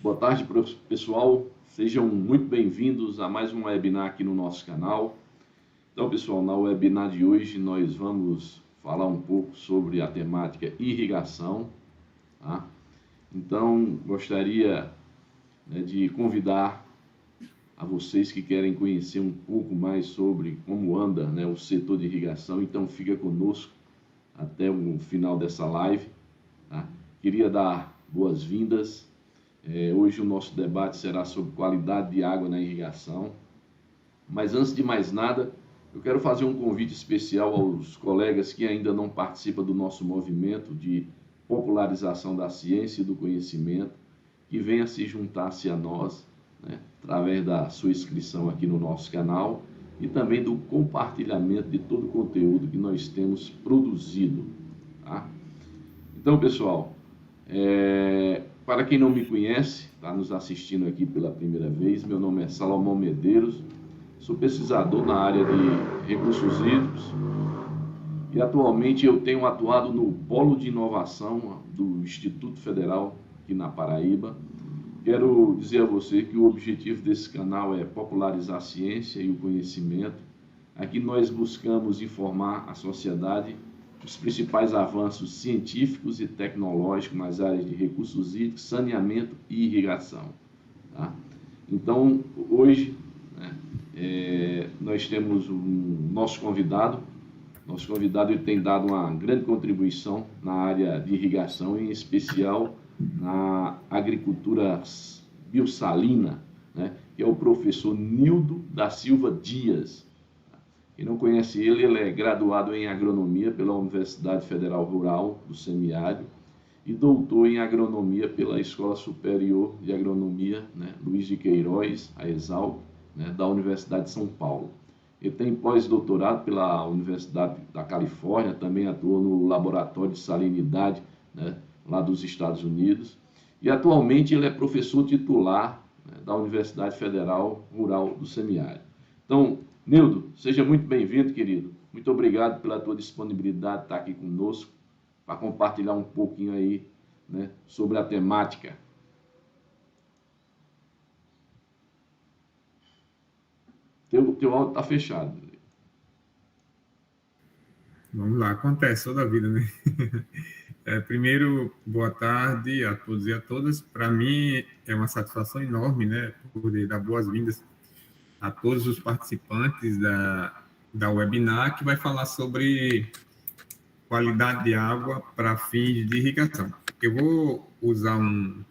Boa tarde, pessoal. Sejam muito bem-vindos a mais um webinar aqui no nosso canal. Então, pessoal, na webinar de hoje nós vamos falar um pouco sobre a temática irrigação, tá? Então, gostaria, de convidar a vocês que querem conhecer um pouco mais sobre como anda, o setor de irrigação. Então, fica conosco até o final dessa live, tá? Queria dar boas-vindas. Hoje o nosso debate será sobre qualidade de água na irrigação. Mas antes de mais nada, eu quero fazer um convite especial aos colegas que ainda não participam do nosso movimento de popularização da ciência e do conhecimento, que venha se juntar-se a nós, através da sua inscrição aqui no nosso canal e também do compartilhamento de todo o conteúdo que nós temos produzido, tá? Então, pessoal, para quem não me conhece, está nos assistindo aqui pela primeira vez, meu nome é Salomão Medeiros, sou pesquisador na área de recursos hídricos e atualmente eu tenho atuado no Polo de Inovação do Instituto Federal aqui na Paraíba. Quero dizer a você que o objetivo desse canal é popularizar a ciência e o conhecimento. Aqui nós buscamos informar a sociedade os principais avanços científicos e tecnológicos nas áreas de recursos hídricos, saneamento e irrigação, tá? Então, hoje, nós temos um nosso convidado. Nosso convidado ele tem dado uma grande contribuição na área de irrigação, em especial na agricultura biossalina, que é o professor Nildo da Silva Dias. Quem não conhece ele, ele é graduado em agronomia pela Universidade Federal Rural do Semiárido e doutor em agronomia pela Escola Superior de Agronomia, Luiz de Queiroz, a ESAL, da Universidade de São Paulo. Ele tem pós-doutorado pela Universidade da Califórnia, também atuou no Laboratório de Salinidade, lá dos Estados Unidos, e atualmente ele é professor titular, da Universidade Federal Rural do Semiárido. Então, Nildo, seja muito bem-vindo, querido. Muito obrigado pela tua disponibilidade de estar aqui conosco para compartilhar um pouquinho aí, sobre a temática. Teu áudio está fechado. Vamos lá, acontece toda a vida, né? Primeiro, boa tarde a todos e a todas. Para mim é uma satisfação enorme, poder dar boas-vindas a todos os participantes da webinar, que vai falar sobre qualidade de água para fins de irrigação. Eu vou usar uma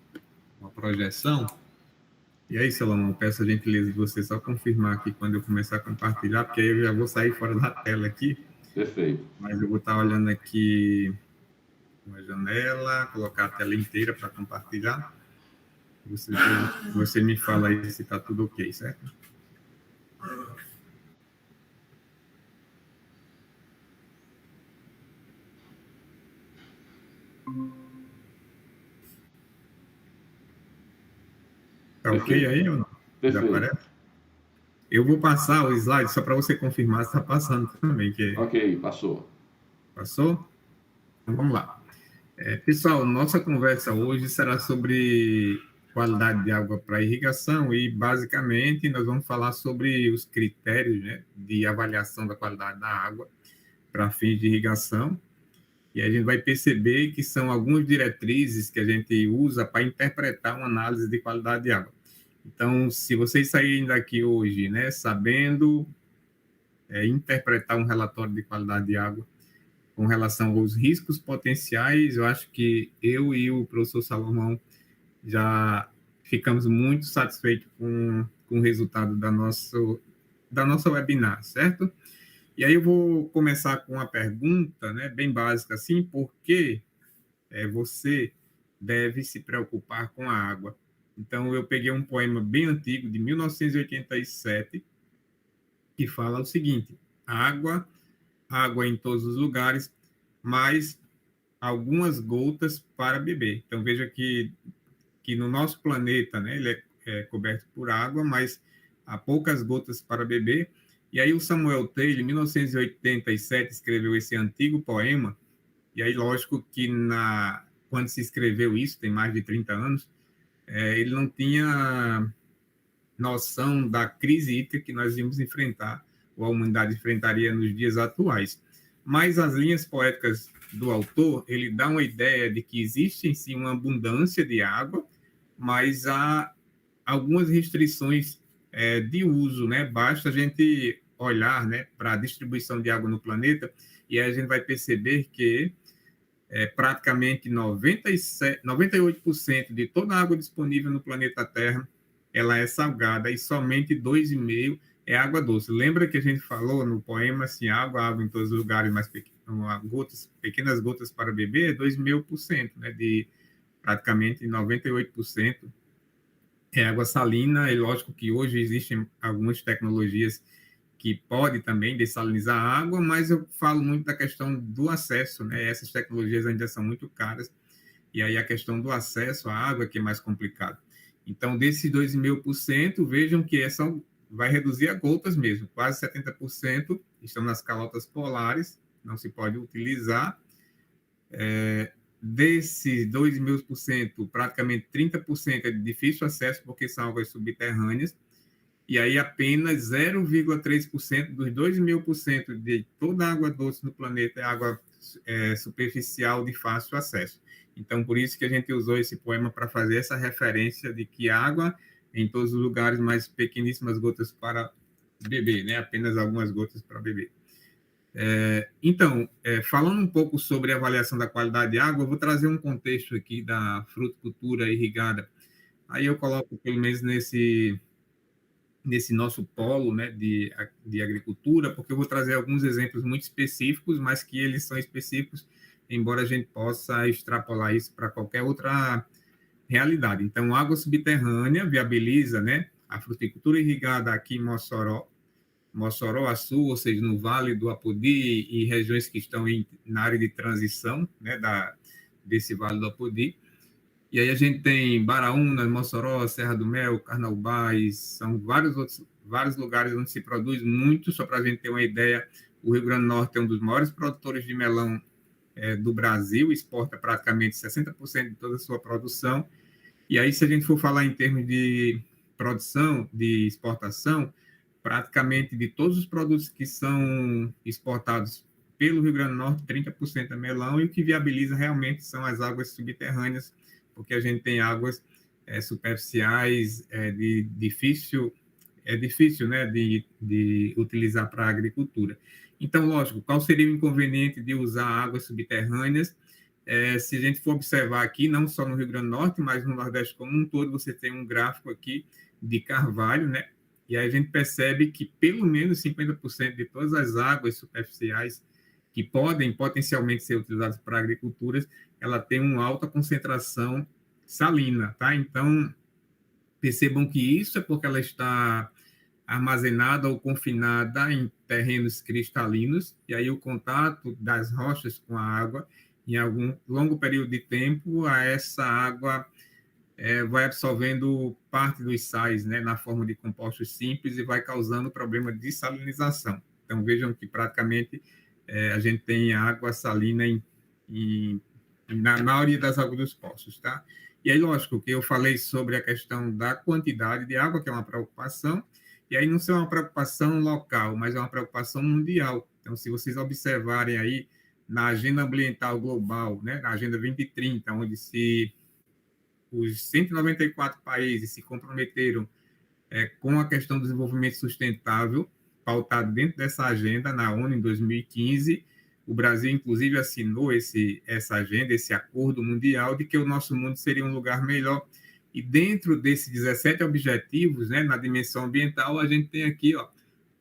projeção, e aí, Salomão, peço a gentileza de você só confirmar aqui quando eu começar a compartilhar, porque aí eu já vou sair fora da tela aqui. Perfeito. Mas eu vou estar olhando aqui uma janela, colocar a tela inteira para compartilhar. Você me fala aí se está tudo ok, certo? Tá ok aí ou não? Perfeito. Já aparece? Eu vou passar o slide só para você confirmar se está passando também. Ok, passou. Passou? Então vamos lá. Pessoal, nossa conversa hoje será sobre qualidade de água para irrigação e, basicamente, nós vamos falar sobre os critérios, de avaliação da qualidade da água para fins de irrigação. E a gente vai perceber que são algumas diretrizes que a gente usa para interpretar uma análise de qualidade de água. Então, se vocês saírem daqui hoje, sabendo interpretar um relatório de qualidade de água com relação aos riscos potenciais, eu acho que eu e o professor Salomão já ficamos muito satisfeitos com o resultado da nossa webinar, certo? E aí eu vou começar com uma pergunta, bem básica assim: por que você deve se preocupar com a água? Então, eu peguei um poema bem antigo, de 1987, que fala o seguinte: água em todos os lugares, mas algumas gotas para beber. Então, veja que no nosso planeta, ele é coberto por água, mas há poucas gotas para beber. E aí o Samuel Taylor, em 1987, escreveu esse antigo poema, e aí, lógico que quando se escreveu isso, tem mais de 30 anos, ele não tinha noção da crise hídrica que nós íamos enfrentar, ou a humanidade enfrentaria nos dias atuais. Mas as linhas poéticas do autor, ele dá uma ideia de que existe em si uma abundância de água, mas há algumas restrições de uso, né? Basta a gente olhar, né, para a distribuição de água no planeta e aí a gente vai perceber que praticamente 98% de toda a água disponível no planeta Terra ela é salgada e somente 2,5% é água doce. Lembra que a gente falou no poema assim, água em todos os lugares, mas pequenas gotas para beber, é 2,5%, né, de praticamente 98% é água salina. E lógico que hoje existem algumas tecnologias que podem também dessalinizar a água, mas eu falo muito da questão do acesso, né? Essas tecnologias ainda são muito caras, e aí a questão do acesso à água que é mais complicado. Então, desses 2,5%, vejam que essa vai reduzir a gotas mesmo, quase 70% estão nas calotas polares, não se pode utilizar. Desses 2,5%, praticamente 30% é de difícil acesso, porque são águas subterrâneas, e aí apenas 0,3% dos 2,5% de toda a água doce no planeta é água superficial de fácil acesso. Então, por isso que a gente usou esse poema para fazer essa referência de que água em todos os lugares, mas pequeníssimas gotas para beber, né? Apenas algumas gotas para beber. Então, falando um pouco sobre a avaliação da qualidade de água, eu vou trazer um contexto aqui da fruticultura irrigada. Aí eu coloco, pelo menos nesse nosso polo, né, de agricultura, porque eu vou trazer alguns exemplos muito específicos, mas que eles são específicos, embora a gente possa extrapolar isso para qualquer outra realidade. Então, água subterrânea viabiliza, né, a fruticultura irrigada aqui em Mossoró, Açu, ou seja, no Vale do Apodi e regiões que estão na área de transição, né, desse Vale do Apodi. E aí a gente tem Baraúna, Mossoró, Serra do Mel, Carnaubais, são vários lugares onde se produz muito. Só para a gente ter uma ideia, o Rio Grande do Norte é um dos maiores produtores de melão do Brasil, exporta praticamente 60% de toda a sua produção. E aí, se a gente for falar em termos de produção, de exportação, praticamente de todos os produtos que são exportados pelo Rio Grande do Norte, 30% é melão, e o que viabiliza realmente são as águas subterrâneas, porque a gente tem águas superficiais difícil, né, de utilizar para a agricultura. Então, lógico, qual seria o inconveniente de usar águas subterrâneas? Se a gente for observar aqui, não só no Rio Grande do Norte, mas no Nordeste como um todo, você tem um gráfico aqui de carvalho, né? E aí a gente percebe que pelo menos 50% de todas as águas superficiais que podem potencialmente ser utilizadas para agriculturas, ela tem uma alta concentração salina, tá? Então, percebam que isso é porque ela está armazenada ou confinada em terrenos cristalinos, e aí o contato das rochas com a água, em algum longo período de tempo, essa água vai absorvendo parte dos sais, né, na forma de compostos simples e vai causando problema de salinização. Então, vejam que praticamente a gente tem água salina na maioria das águas dos poços, tá? E aí, lógico, que eu falei sobre a questão da quantidade de água, que é uma preocupação, e aí não é uma preocupação local, mas é uma preocupação mundial. Então, se vocês observarem aí na Agenda Ambiental Global, né, na Agenda 2030, onde os 194 países se comprometeram com a questão do desenvolvimento sustentável, pautado dentro dessa agenda na ONU em 2015, o Brasil, inclusive, assinou essa agenda, esse acordo mundial de que o nosso mundo seria um lugar melhor. E dentro desses 17 objetivos, né, na dimensão ambiental, a gente tem aqui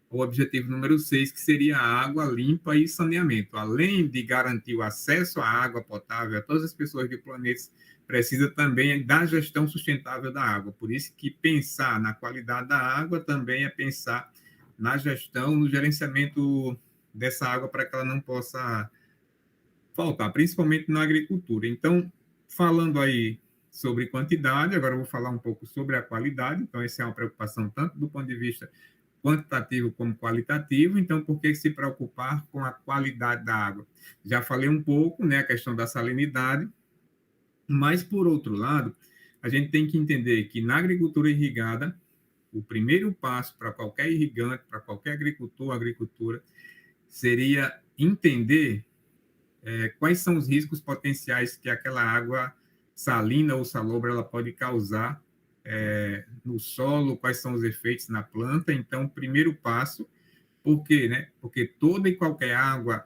o objetivo número 6, que seria a água limpa e saneamento. Além de garantir o acesso à água potável a todas as pessoas do planeta, precisa também da gestão sustentável da água. Por isso que pensar na qualidade da água também é pensar na gestão, no gerenciamento dessa água para que ela não possa faltar, principalmente na agricultura. Então, falando aí sobre quantidade, agora eu vou falar um pouco sobre a qualidade. Então, essa é uma preocupação tanto do ponto de vista quantitativo como qualitativo. Então, por que se preocupar com a qualidade da água? Já falei um pouco, né, a questão da salinidade, mas, por outro lado, a gente tem que entender que na agricultura irrigada, o primeiro passo para qualquer irrigante, para qualquer agricultor, agricultura, seria entender quais são os riscos potenciais que aquela água salina ou salobra ela pode causar no solo, quais são os efeitos na planta. Então, primeiro passo, por quê, né? Porque toda e qualquer água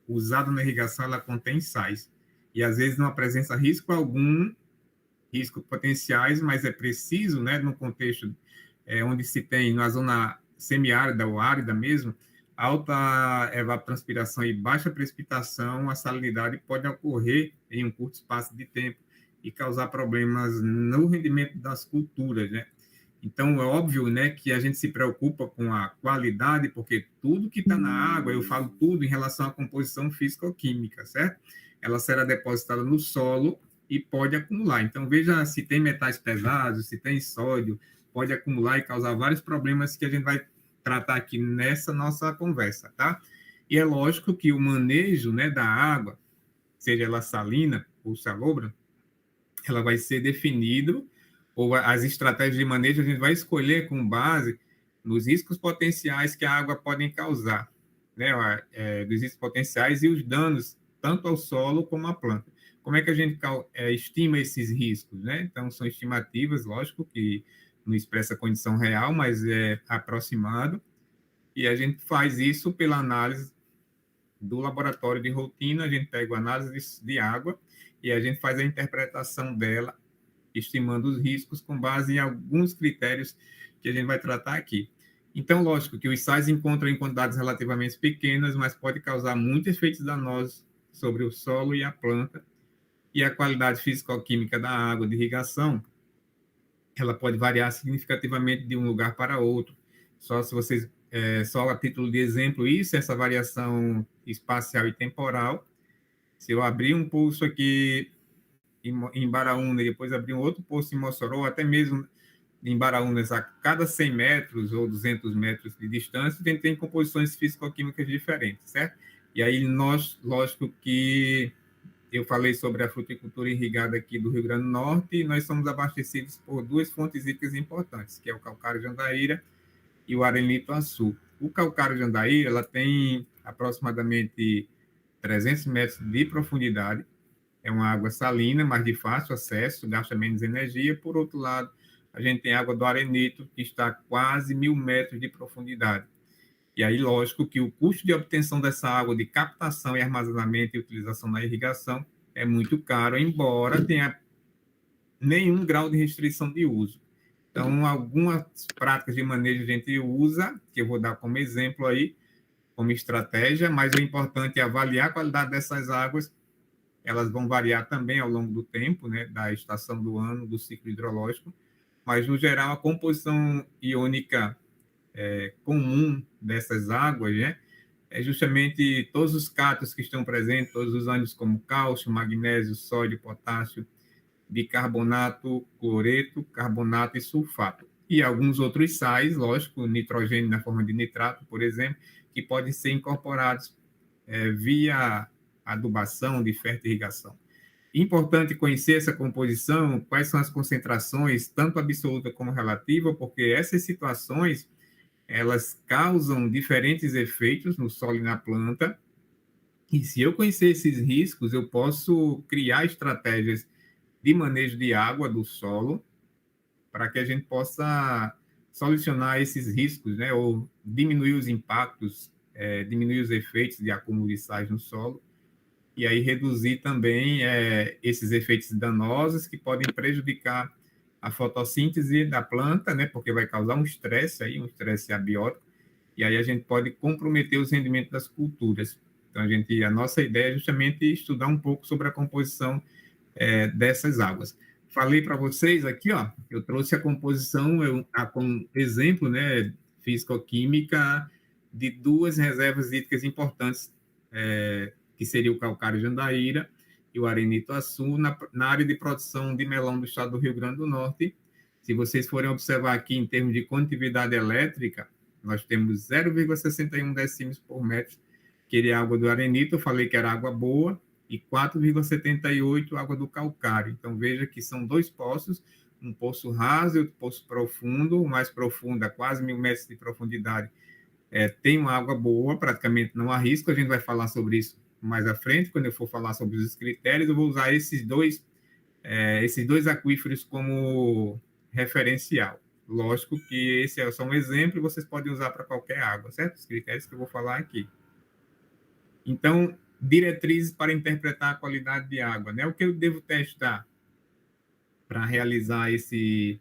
usada na irrigação, ela contém sais. E, às vezes, não apresenta risco algum, riscos potenciais, mas é preciso, né, no contexto onde se tem, na zona semiárida ou árida mesmo, alta evapotranspiração e baixa precipitação, a salinidade pode ocorrer em um curto espaço de tempo e causar problemas no rendimento das culturas, né? Então, é óbvio, né, que a gente se preocupa com a qualidade, porque tudo que está na água, eu falo tudo em relação à composição físico-química, certo? Ela será depositada no solo e pode acumular. Então, veja se tem metais pesados, se tem sódio, pode acumular e causar vários problemas que a gente vai tratar aqui nessa nossa conversa, tá? E é lógico que o manejo, né, da água, seja ela salina ou salobra, ela vai ser definido, ou as estratégias de manejo a gente vai escolher com base nos riscos potenciais que a água pode causar, né? Dos riscos potenciais e os danos tanto ao solo como à planta. Como é que a gente estima esses riscos, né? Então, são estimativas, lógico, que não expressa a condição real, mas é aproximado, e a gente faz isso pela análise do laboratório de rotina, a gente pega a análise de água e a gente faz a interpretação dela, estimando os riscos com base em alguns critérios que a gente vai tratar aqui. Então, lógico que os sais encontram em quantidades relativamente pequenas, mas pode causar muitos efeitos danosos sobre o solo e a planta, e a qualidade físico-química da água de irrigação, ela pode variar significativamente de um lugar para outro. Só se vocês, só a título de exemplo, essa variação espacial e temporal. Se eu abrir um poço aqui em Baraúna e depois abrir um outro poço em Mossoró, até mesmo em Baraúnas, a cada 100 metros ou 200 metros de distância, a gente tem composições físico-químicas diferentes, certo? E aí, lógico que eu falei sobre a fruticultura irrigada aqui do Rio Grande do Norte, e nós somos abastecidos por duas fontes hídricas importantes, que é o calcário Jandaíra e o arenito açu. O calcário Jandaíra, ela tem aproximadamente 300 metros de profundidade, é uma água salina, mas de fácil acesso, gasta menos energia. Por outro lado, a gente tem água do arenito, que está a quase 1.000 metros de profundidade. E aí, lógico que o custo de obtenção dessa água, de captação e armazenamento e utilização na irrigação, é muito caro, embora tenha nenhum grau de restrição de uso. Então, algumas práticas de manejo a gente usa, que eu vou dar como exemplo aí, como estratégia, mas o importante é avaliar a qualidade dessas águas. Elas vão variar também ao longo do tempo, né, da estação do ano, do ciclo hidrológico, mas, no geral, a composição iônica comum dessas águas, né, é justamente todos os cátions que estão presentes, todos os ânions como cálcio, magnésio, sódio, potássio, bicarbonato, cloreto, carbonato e sulfato. E alguns outros sais, lógico, nitrogênio na forma de nitrato, por exemplo, que podem ser incorporados via adubação de fertirrigação. Importante conhecer essa composição, quais são as concentrações, tanto absoluta como relativa, porque essas situações, elas causam diferentes efeitos no solo e na planta, e se eu conhecer esses riscos, eu posso criar estratégias de manejo de água do solo, para que a gente possa solucionar esses riscos, né, ou diminuir os impactos, diminuir os efeitos de acúmulo de sais no solo, e aí reduzir também esses efeitos danosos que podem prejudicar a fotossíntese da planta, né, porque vai causar um estresse abiótico, e aí a gente pode comprometer os rendimentos das culturas. Então, a nossa ideia é justamente estudar um pouco sobre a composição dessas águas. Falei para vocês aqui, ó, eu trouxe a composição como exemplo, né, físico-química de duas reservas hídricas importantes, que seria o calcário Jandaíra e o arenito açu, na área de produção de melão do estado do Rio Grande do Norte. Se vocês forem observar aqui em termos de condutividade elétrica, nós temos 0,61 decímetros por metro, que é água do arenito, eu falei que era água boa, e 4,78 água do calcário. Então, veja que são dois poços, um poço raso e outro poço profundo, o mais profundo, a quase 1.000 metros de profundidade, tem uma água boa, praticamente não há risco. A gente vai falar sobre isso mais à frente, quando eu for falar sobre os critérios. Eu vou usar esses dois aquíferos como referencial. Lógico que esse é só um exemplo e vocês podem usar para qualquer água, certo? Os critérios que eu vou falar aqui. Então, diretrizes para interpretar a qualidade de água, né? O que eu devo testar para realizar esse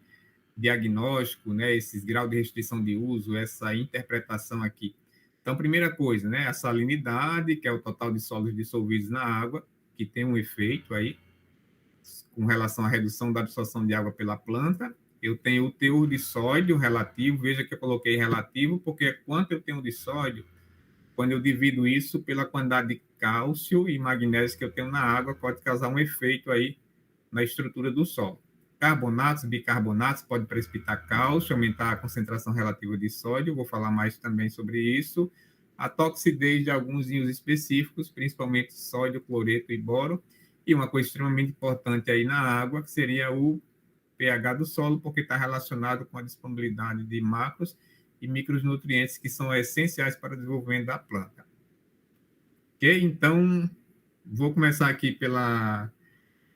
diagnóstico, né? Esses graus de restrição de uso, essa interpretação aqui. Então, primeira coisa, né? A salinidade, que é o total de sólidos dissolvidos na água, que tem um efeito aí com relação à redução da absorção de água pela planta. Eu tenho o teor de sódio relativo, veja que eu coloquei relativo, porque é quanto eu tenho de sódio quando eu divido isso pela quantidade de cálcio e magnésio que eu tenho na água, pode causar um efeito aí na estrutura do solo. Carbonatos, bicarbonatos, pode precipitar cálcio, aumentar a concentração relativa de sódio, vou falar mais também sobre isso. A toxidez de alguns íons específicos, principalmente sódio, cloreto e boro, e uma coisa extremamente importante aí na água, que seria o pH do solo, porque está relacionado com a disponibilidade de macros e micronutrientes que são essenciais para o desenvolvimento da planta. Ok? Então, vou começar aqui pela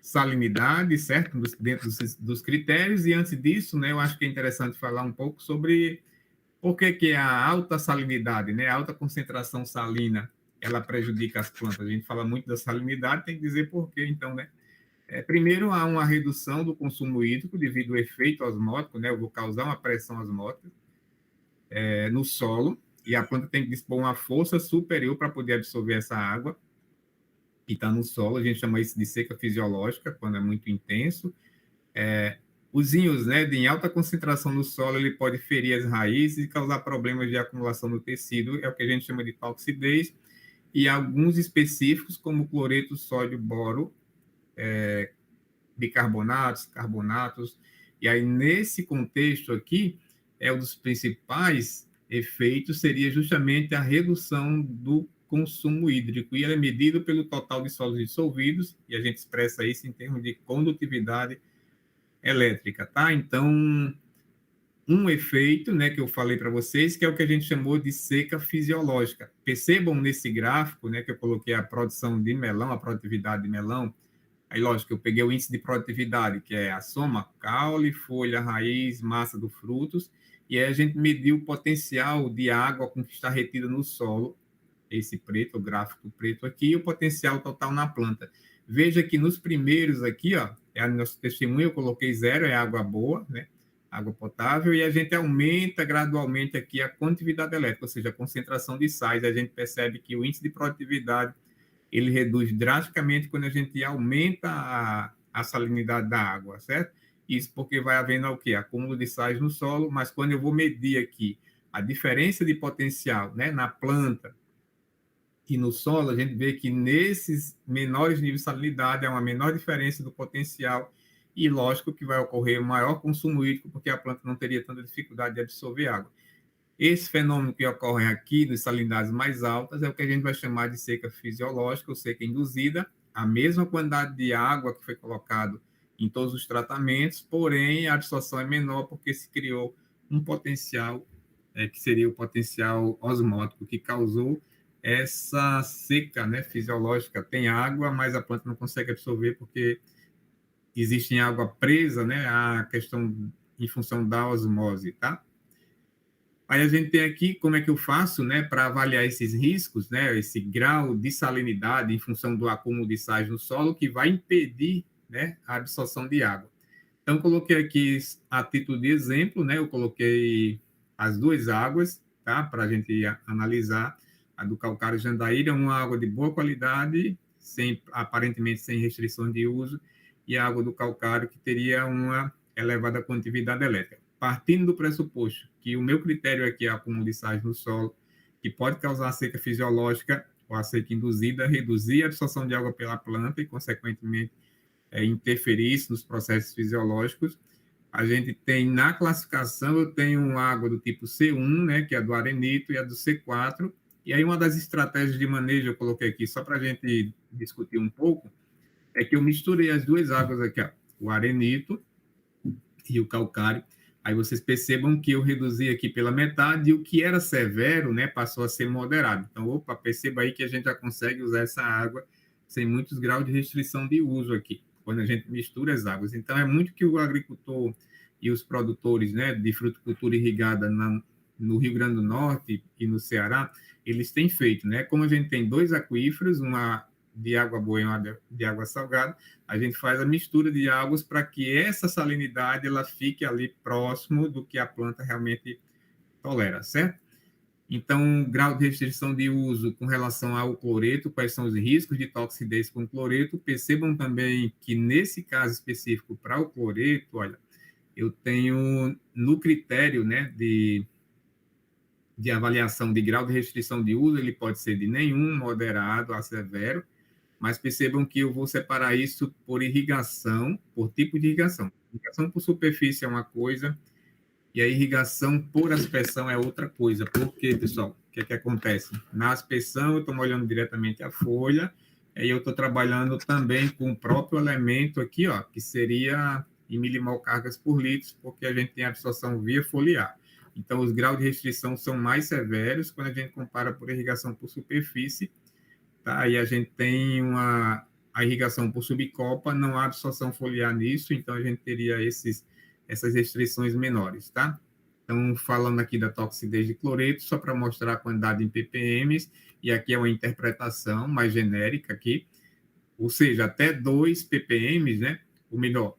salinidade, certo? Dentro dos critérios, e antes disso, né, eu acho que é interessante falar um pouco sobre por que a alta salinidade, né, a alta concentração salina, ela prejudica as plantas. A gente fala muito da salinidade, tem que dizer por quê, então, né? Primeiro, há uma redução do consumo hídrico devido ao efeito osmótico, né? Eu vou causar uma pressão osmótica no solo, e a planta tem que dispor uma força superior para poder absorver essa água que está no solo. A gente chama isso de seca fisiológica, quando é muito intenso. Os íons, né, em alta concentração no solo, ele pode ferir as raízes e causar problemas de acumulação no tecido, é o que a gente chama de toxidez, e alguns específicos, como cloreto, sódio, boro, bicarbonatos, carbonatos. E aí, nesse contexto aqui, um dos principais efeitos seria justamente a redução do consumo hídrico, e ele é medido pelo total de sólidos dissolvidos, e a gente expressa isso em termos de condutividade elétrica, tá? Então, um efeito, né, que eu falei para vocês, que é o que a gente chamou de seca fisiológica. Percebam nesse gráfico, né, que eu coloquei a produção de melão, a produtividade de melão. Aí, lógico, eu peguei o índice de produtividade, que é a soma caule, folha, raiz, massa dos frutos, e aí a gente mediu o potencial de água com que está retida no solo, esse preto, o gráfico preto aqui, e o potencial total na planta. Veja que nos primeiros aqui, ó, é o nosso testemunho, eu coloquei 0, é água boa, né? Água potável, e a gente aumenta gradualmente aqui a condutividade elétrica, ou seja, a concentração de sais. A gente percebe que o índice de produtividade ele reduz drasticamente quando a gente aumenta a salinidade da água, certo? Isso porque vai havendo o quê? Acúmulo de sais no solo, mas quando eu vou medir aqui a diferença de potencial, né, na planta e no solo, a gente vê que nesses menores níveis de salinidade há uma menor diferença do potencial, e lógico que vai ocorrer um maior consumo hídrico, porque a planta não teria tanta dificuldade de absorver água. Esse fenômeno que ocorre aqui, nas salinidades mais altas, é o que a gente vai chamar de seca fisiológica ou seca induzida, a mesma quantidade de água que foi colocado em todos os tratamentos, porém a absorção é menor porque se criou um potencial, que seria o potencial osmótico, que causou essa seca, né, fisiológica. Tem água, mas a planta não consegue absorver porque existe água presa, né, a questão em função da osmose, tá? Aí a gente tem aqui como é que eu faço, né, para avaliar esses riscos, né, esse grau de salinidade em função do acúmulo de sais no solo que vai impedir, né, a absorção de água. Então, coloquei aqui a título de exemplo, né, eu coloquei as duas águas, tá, para a gente analisar. A do calcário Jandaíra é uma água de boa qualidade, aparentemente sem restrições de uso, e a água do calcário que teria uma elevada condutividade elétrica. Partindo do pressuposto que o meu critério aqui é acúmulo de sais no solo, que pode causar a seca fisiológica ou a seca induzida, reduzir a absorção de água pela planta e, consequentemente, interferir isso nos processos fisiológicos. A gente tem, na classificação, eu tenho água do tipo C1, né, que é do arenito, e a do C4, E aí uma das estratégias de manejo, eu coloquei aqui só para a gente discutir um pouco, é que eu misturei as duas águas aqui, ó, o arenito e o calcário. Aí vocês percebam que eu reduzi aqui pela metade e o que era severo, né, passou a ser moderado. Então, opa, perceba aí que a gente já consegue usar essa água sem muitos graus de restrição de uso aqui, quando a gente mistura as águas. Então, é muito que o agricultor e os produtores, né, de fruticultura irrigada no Rio Grande do Norte e no Ceará, eles têm feito, né? Como a gente tem dois aquíferos, uma de água boa e uma de água salgada, a gente faz a mistura de águas para que essa salinidade ela fique ali próximo do que a planta realmente tolera, certo? Então, grau de restrição de uso com relação ao cloreto, quais são os riscos de toxidez com cloreto? Percebam também que nesse caso específico para o cloreto, olha, eu tenho no critério, né, de avaliação de grau de restrição de uso, ele pode ser de nenhum, moderado a severo, mas percebam que eu vou separar isso por irrigação, por tipo de irrigação. Irrigação por superfície é uma coisa, e a irrigação por aspersão é outra coisa. Por quê, pessoal? O que é que acontece? Na aspersão, eu estou molhando diretamente a folha, e eu estou trabalhando também com o próprio elemento aqui, ó, que seria em milimol cargas por litro, porque a gente tem absorção via foliar. Então, os graus de restrição são mais severos quando a gente compara por irrigação por superfície, tá? E a gente tem a irrigação por subcopa, não há absorção foliar nisso, então a gente teria essas restrições menores, tá? Então, falando aqui da toxidez de cloreto, só para mostrar a quantidade em ppm, e aqui é uma interpretação mais genérica aqui, ou seja, até 2 ppm, né? Ou melhor,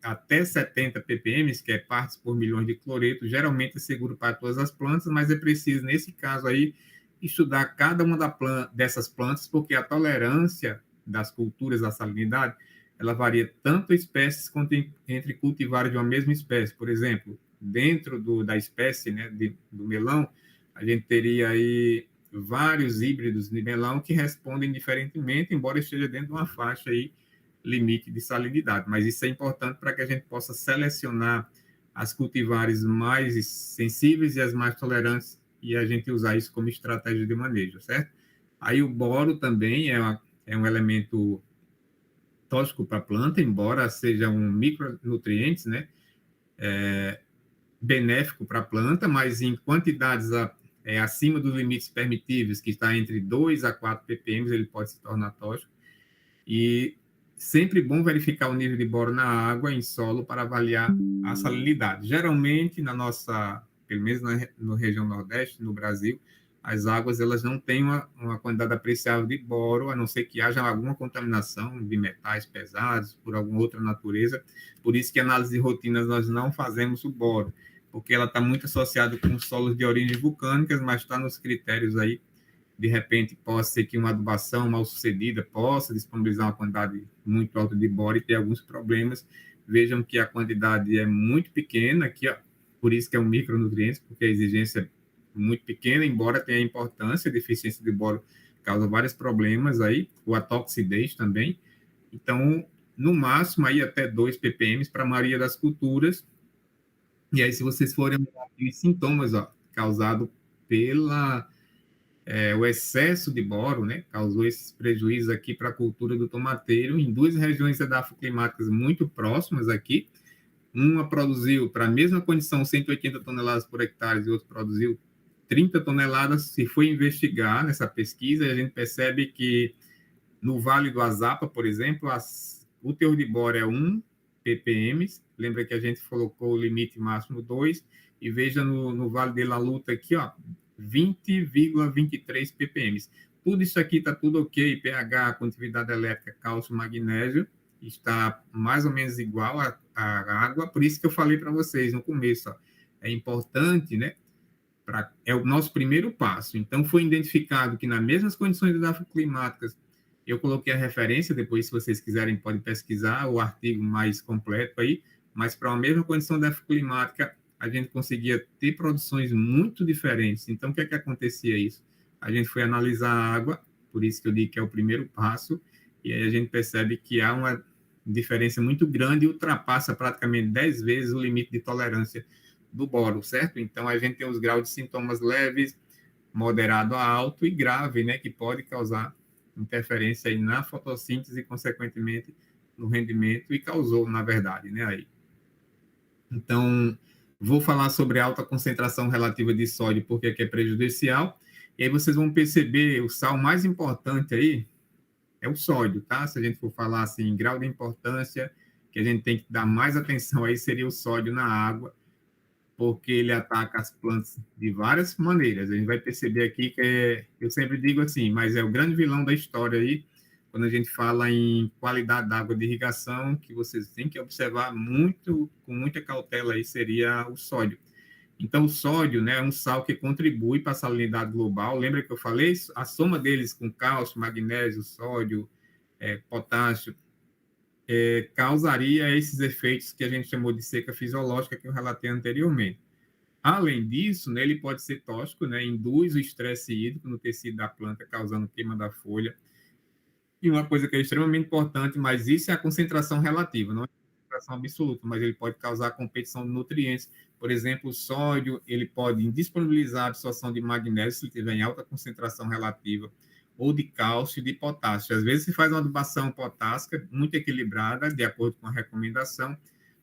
até 70 ppm, que é partes por milhões de cloreto, geralmente é seguro para todas as plantas, mas é preciso, nesse caso aí, estudar cada uma dessas plantas, porque a tolerância das culturas à salinidade, ela varia tanto espécies quanto entre cultivares de uma mesma espécie. Por exemplo, dentro da espécie, né, do melão, a gente teria aí vários híbridos de melão que respondem diferentemente, embora esteja dentro de uma faixa aí limite de salinidade. Mas isso é importante para que a gente possa selecionar as cultivares mais sensíveis e as mais tolerantes e a gente usar isso como estratégia de manejo, certo? Aí o boro também é um elemento tóxico para a planta, embora seja um micronutriente, né? Benéfico para a planta, mas em quantidades acima dos limites permitíveis, que está entre 2 a 4 ppm, ele pode se tornar tóxico. E sempre bom verificar o nível de boro na água, em solo, para avaliar a salinidade. Geralmente, pelo menos na região Nordeste, no Brasil, as águas elas não têm uma quantidade apreciável de boro, a não ser que haja alguma contaminação de metais pesados, por alguma outra natureza. Por isso que em análise de rotinas nós não fazemos o boro, porque ela está muito associada com solos de origens vulcânicas, mas está nos critérios aí. De repente, possa ser que uma adubação mal sucedida possa disponibilizar uma quantidade muito alta de boro e ter alguns problemas. Vejam que a quantidade é muito pequena, aqui, ó, por isso que é um micronutriente, porque a exigência é muito pequena, embora tenha importância, a deficiência de boro causa vários problemas aí, ou a toxidez também. Então, no máximo, aí até 2 ppm para a maioria das culturas. E aí, se vocês forem os sintomas, ó, causado o excesso de boro, né, causou esses prejuízos aqui para a cultura do tomateiro em duas regiões edafoclimáticas muito próximas aqui. Uma produziu, para a mesma condição, 180 toneladas por hectare e outra produziu 30 toneladas. Se for investigar nessa pesquisa, a gente percebe que no Vale do Azapa, por exemplo, o teor de boro é 1 ppm. Lembra que a gente colocou o limite máximo 2. E veja no Vale de La Luta aqui, ó, 20,23 ppm. Tudo isso aqui está tudo ok, pH, condutividade elétrica, cálcio, magnésio, está mais ou menos igual à água, por isso que eu falei para vocês no começo, ó, é importante, né? É o nosso primeiro passo. Então, foi identificado que nas mesmas condições climáticas, eu coloquei a referência, depois, se vocês quiserem, podem pesquisar o artigo mais completo aí, mas para a mesma condição climática, a gente conseguia ter produções muito diferentes. Então, o que é que acontecia isso? A gente foi analisar a água, por isso que eu digo que é o primeiro passo, e aí a gente percebe que há uma diferença muito grande e ultrapassa praticamente 10 vezes o limite de tolerância do boro, certo? Então, a gente tem os graus de sintomas leves, moderado a alto e grave, né, que pode causar interferência aí na fotossíntese e, consequentemente, no rendimento, e causou, na verdade, né, aí. Então, vou falar sobre alta concentração relativa de sódio, porque aqui é prejudicial, e aí vocês vão perceber o sal mais importante aí é o sódio, tá? Se a gente for falar assim, em grau de importância, que a gente tem que dar mais atenção aí seria o sódio na água, porque ele ataca as plantas de várias maneiras. A gente vai perceber aqui que eu sempre digo assim, mas é o grande vilão da história aí, quando a gente fala em qualidade da água de irrigação, que vocês têm que observar muito, com muita cautela aí, seria o sódio. Então, o sódio, né, é um sal que contribui para a salinidade global. Lembra que eu falei? A soma deles com cálcio, magnésio, sódio, potássio, causaria esses efeitos que a gente chamou de seca fisiológica, que eu relatei anteriormente. Além disso, né, ele pode ser tóxico, né, induz o estresse hídrico no tecido da planta, causando queima da folha. E uma coisa que é extremamente importante, mas isso é a concentração relativa, não é a concentração absoluta, mas ele pode causar competição de nutrientes. Por exemplo, o sódio, ele pode indisponibilizar a absorção de magnésio, se ele tiver em alta concentração relativa, ou de cálcio e de potássio. Às vezes se faz uma adubação potássica muito equilibrada, de acordo com a recomendação,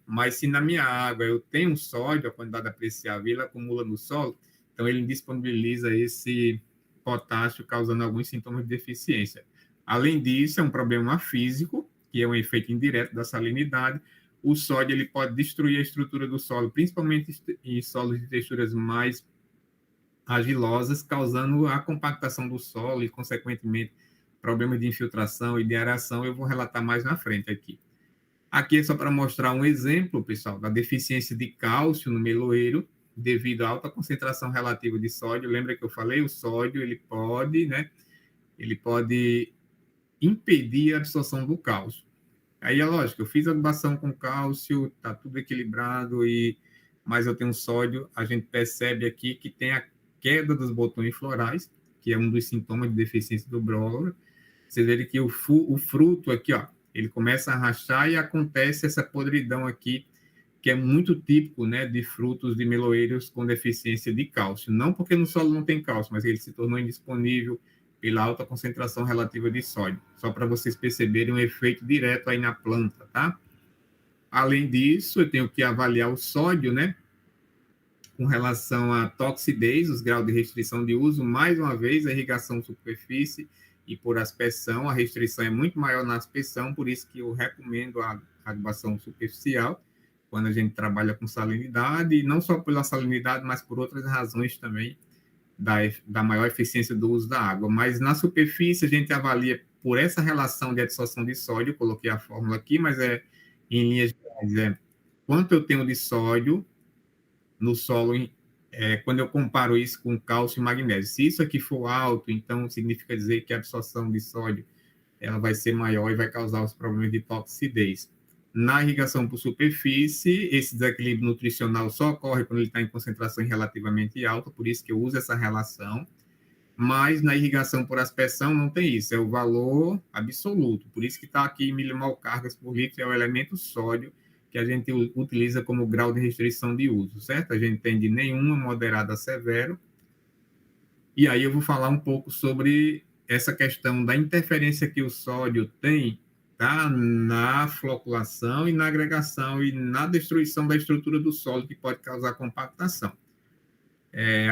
mas se na minha água eu tenho sódio, a quantidade apreciável, ele acumula no solo, então ele indisponibiliza esse potássio, causando alguns sintomas de deficiência. Além disso, é um problema físico, que é um efeito indireto da salinidade. O sódio ele pode destruir a estrutura do solo, principalmente em solos de texturas mais argilosas, causando a compactação do solo e, consequentemente, problemas de infiltração e de aeração. Eu vou relatar mais na frente aqui. Aqui é só para mostrar um exemplo, pessoal, da deficiência de cálcio no meloeiro, devido à alta concentração relativa de sódio. Lembra que eu falei? O sódio, ele pode impedir a absorção do cálcio. Aí é lógico, eu fiz a adubação com cálcio, está tudo equilibrado, mas eu tenho sódio, a gente percebe aqui que tem a queda dos botões florais, que é um dos sintomas de deficiência do brócolis. Vocês verem que o fruto aqui, ó, ele começa a rachar e acontece essa podridão aqui, que é muito típico, né, de frutos de meloeiros com deficiência de cálcio. Não porque no solo não tem cálcio, mas ele se tornou indisponível pela alta concentração relativa de sódio. Só para vocês perceberem um efeito direto aí na planta, tá? Além disso, eu tenho que avaliar o sódio, né? Com relação à toxidez, os graus de restrição de uso. Mais uma vez, a irrigação superfície e por aspersão. A restrição é muito maior na aspersão, por isso que eu recomendo a adubação superficial, quando a gente trabalha com salinidade, e não só pela salinidade, mas por outras razões também, da maior eficiência do uso da água. Mas na superfície a gente avalia por essa relação de adsorção de sódio, coloquei a fórmula aqui, mas em linhas gerais, quanto eu tenho de sódio no solo, quando eu comparo isso com cálcio e magnésio. Se isso aqui for alto, então significa dizer que a absorção de sódio ela vai ser maior e vai causar os problemas de toxidez. Na irrigação por superfície, esse desequilíbrio nutricional só ocorre quando ele está em concentração relativamente alta, por isso que eu uso essa relação. Mas na irrigação por aspersão não tem isso, é o valor absoluto. Por isso que está aqui milimol cargas por litro, é o elemento sódio que a gente utiliza como grau de restrição de uso, certo? A gente tem de nenhuma, moderada a severo. E aí eu vou falar um pouco sobre essa questão da interferência que o sódio tem, tá? Na floculação e na agregação e na destruição da estrutura do solo, que pode causar compactação.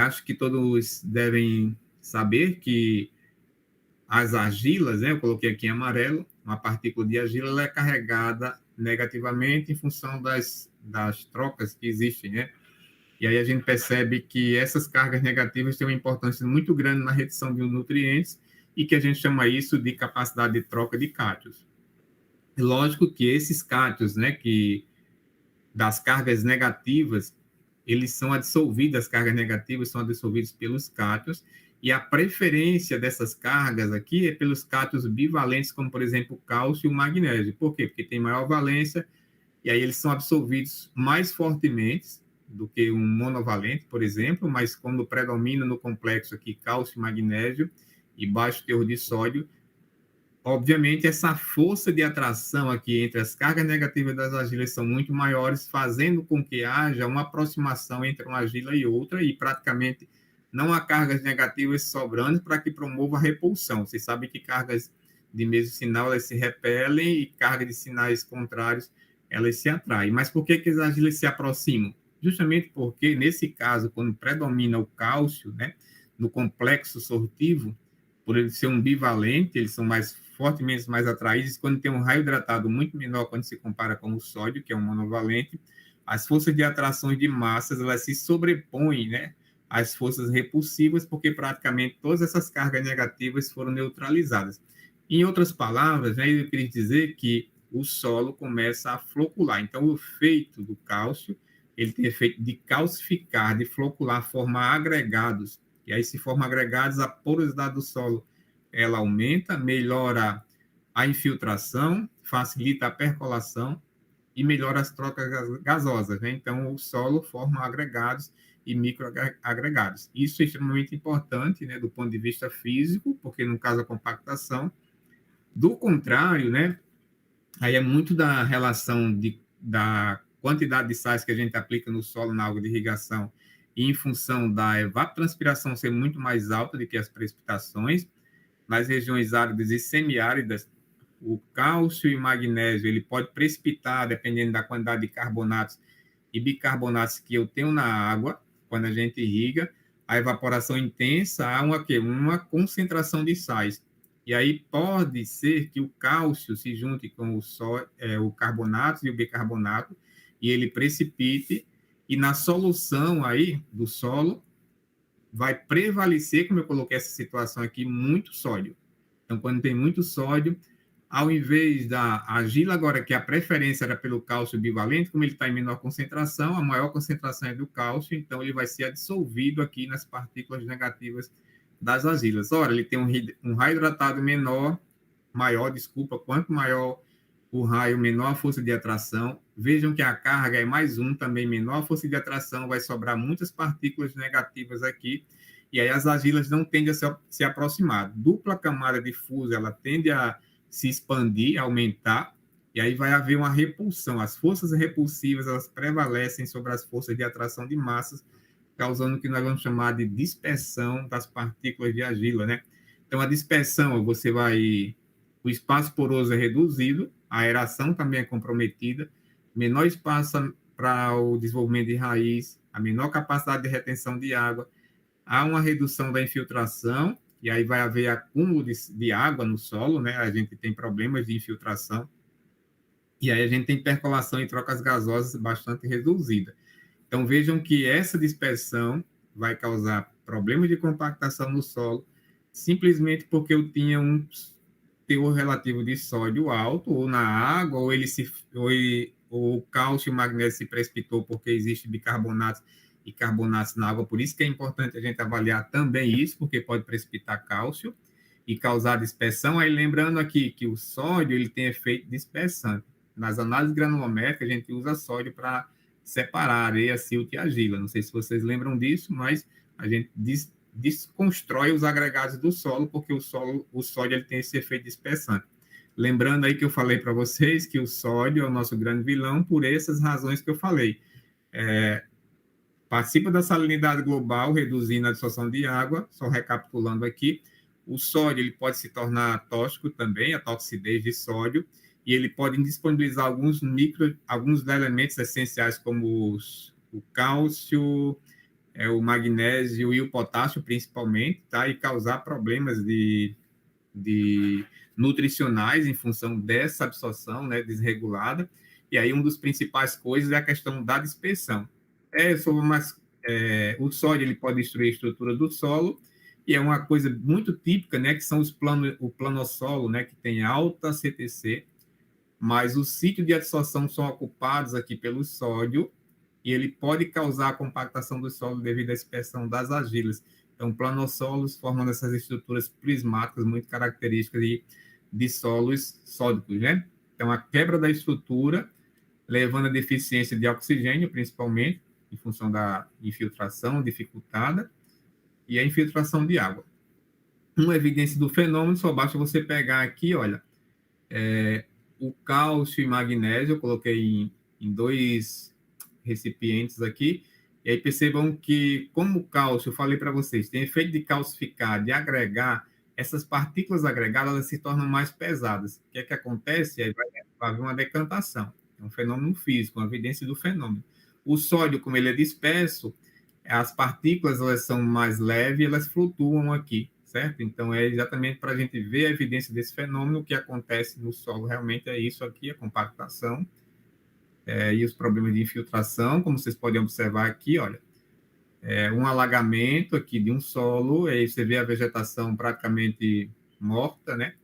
Acho que todos devem saber que as argilas, né, eu coloquei aqui em amarelo, uma partícula de argila ela é carregada negativamente em função das trocas que existem, né? E aí a gente percebe que essas cargas negativas têm uma importância muito grande na retenção de nutrientes e que a gente chama isso de capacidade de troca de cátions. Lógico que esses cátions, né, que das cargas negativas, eles são adsorvidos, as cargas negativas são adsorvidas pelos cátions, e a preferência dessas cargas aqui é pelos cátions bivalentes, como, por exemplo, o cálcio e o magnésio. Por quê? Porque tem maior valência, e aí eles são absorvidos mais fortemente do que um monovalente, por exemplo, mas quando predomina no complexo aqui cálcio e magnésio e baixo teor de sódio, obviamente essa força de atração aqui entre as cargas negativas das argilas são muito maiores, fazendo com que haja uma aproximação entre uma argila e outra, e praticamente não há cargas negativas sobrantes para que promova a repulsão. Vocês sabem que cargas de mesmo sinal, elas se repelem e cargas de sinais contrários, elas se atraem. Mas por que as argilas se aproximam? Justamente porque, nesse caso, quando predomina o cálcio, né, no complexo sortivo, por ele ser um bivalente, eles são mais fortemente mais atraídos. Quando tem um raio hidratado muito menor, quando se compara com o sódio, que é um monovalente, as forças de atração de massas, elas se sobrepõem, né, às forças repulsivas, porque praticamente todas essas cargas negativas foram neutralizadas. Em outras palavras, né, eu queria dizer que o solo começa a flocular. Então, o efeito do cálcio, ele tem efeito de calcificar, de flocular, formar agregados. E aí, se formam agregados, a porosidade do solo, ela aumenta, melhora a infiltração, facilita a percolação e melhora as trocas gasosas, né? Então, o solo forma agregados e microagregados. Isso é extremamente importante, né, do ponto de vista físico, porque, no caso, a compactação. Do contrário, né, aí é muito da relação da quantidade de sais que a gente aplica no solo na água de irrigação e em função da evapotranspiração ser muito mais alta do que as precipitações. Nas regiões áridas e semiáridas, o cálcio e o magnésio, ele pode precipitar, dependendo da quantidade de carbonatos e bicarbonatos que eu tenho na água, quando a gente irriga, a evaporação intensa, há uma concentração de sais. E aí pode ser que o cálcio se junte com o carbonato e o bicarbonato, e ele precipite, e na solução aí do solo, vai prevalecer, como eu coloquei essa situação aqui, muito sódio. Então, quando tem muito sódio, ao invés da argila, agora que a preferência era pelo cálcio bivalente, como ele está em menor concentração, a maior concentração é do cálcio, então ele vai ser dissolvido aqui nas partículas negativas das argilas. Ora, ele tem um raio hidratado maior, quanto maior o raio, menor a força de atração. Vejam que a carga é mais 1, também menor a força de atração, vai sobrar muitas partículas negativas aqui, e aí as argilas não tendem a se aproximar. Dupla camada difusa, ela tende a se expandir, aumentar, e aí vai haver uma repulsão. As forças repulsivas, elas prevalecem sobre as forças de atração de massas, causando o que nós vamos chamar de dispersão das partículas de argila, né? Então, a dispersão, o espaço poroso é reduzido, a aeração também é comprometida, menor espaço para o desenvolvimento de raiz, a menor capacidade de retenção de água, há uma redução da infiltração, e aí vai haver acúmulo de água no solo, né? A gente tem problemas de infiltração, e aí a gente tem percolação e trocas gasosas bastante reduzida. Então, vejam que essa dispersão vai causar problemas de compactação no solo, simplesmente porque eu tinha um teor relativo de sódio alto, ou na água, ou o cálcio e o magnésio se precipitou porque existe bicarbonatos e carbonatos na água. Por isso que é importante a gente avaliar também isso, porque pode precipitar cálcio e causar dispersão. Aí, lembrando aqui que o sódio ele tem efeito dispersante. Nas análises granulométricas, a gente usa sódio para separar areia, silt e argila. Não sei se vocês lembram disso, mas a gente desconstrói os agregados do solo, porque o sódio ele tem esse efeito dispersante. Lembrando aí que eu falei para vocês que o sódio é o nosso grande vilão por essas razões que eu falei. Participa da salinidade global, reduzindo a absorção de água. Só recapitulando aqui, o sódio ele pode se tornar tóxico também, a toxidez de sódio, e ele pode indisponibilizar alguns elementos essenciais, como o cálcio, o magnésio e o potássio, principalmente, tá? E causar problemas de nutricionais em função dessa absorção, né, desregulada. E aí, uma das principais coisas é a questão da dispersão. O sódio ele pode destruir a estrutura do solo, e é uma coisa muito típica, né, que são o planossolo, né, que tem alta CTC, mas os sítios de absorção são ocupados aqui pelo sódio, e ele pode causar a compactação do solo devido à dispersão das argilas. Então, planossolos formam essas estruturas prismáticas muito características de solos sódicos, né? Então, a quebra da estrutura, levando a deficiência de oxigênio, principalmente, em função da infiltração dificultada, e a infiltração de água. Uma evidência do fenômeno, só basta você pegar aqui, olha, o cálcio e magnésio, eu coloquei em 2 recipientes aqui, E aí percebam que, como o cálcio, eu falei para vocês, tem efeito de calcificar, de agregar, essas partículas agregadas elas se tornam mais pesadas. O que é que acontece? Aí vai haver uma decantação. É um fenômeno físico, uma evidência do fenômeno. O sódio, como ele é disperso, as partículas elas são mais leves, elas flutuam aqui, certo? Então, é exatamente para a gente ver a evidência desse fenômeno, o que acontece no solo realmente é isso aqui, a compactação, e os problemas de infiltração, como vocês podem observar aqui, olha, um alagamento aqui de um solo, aí você vê a vegetação praticamente morta, né?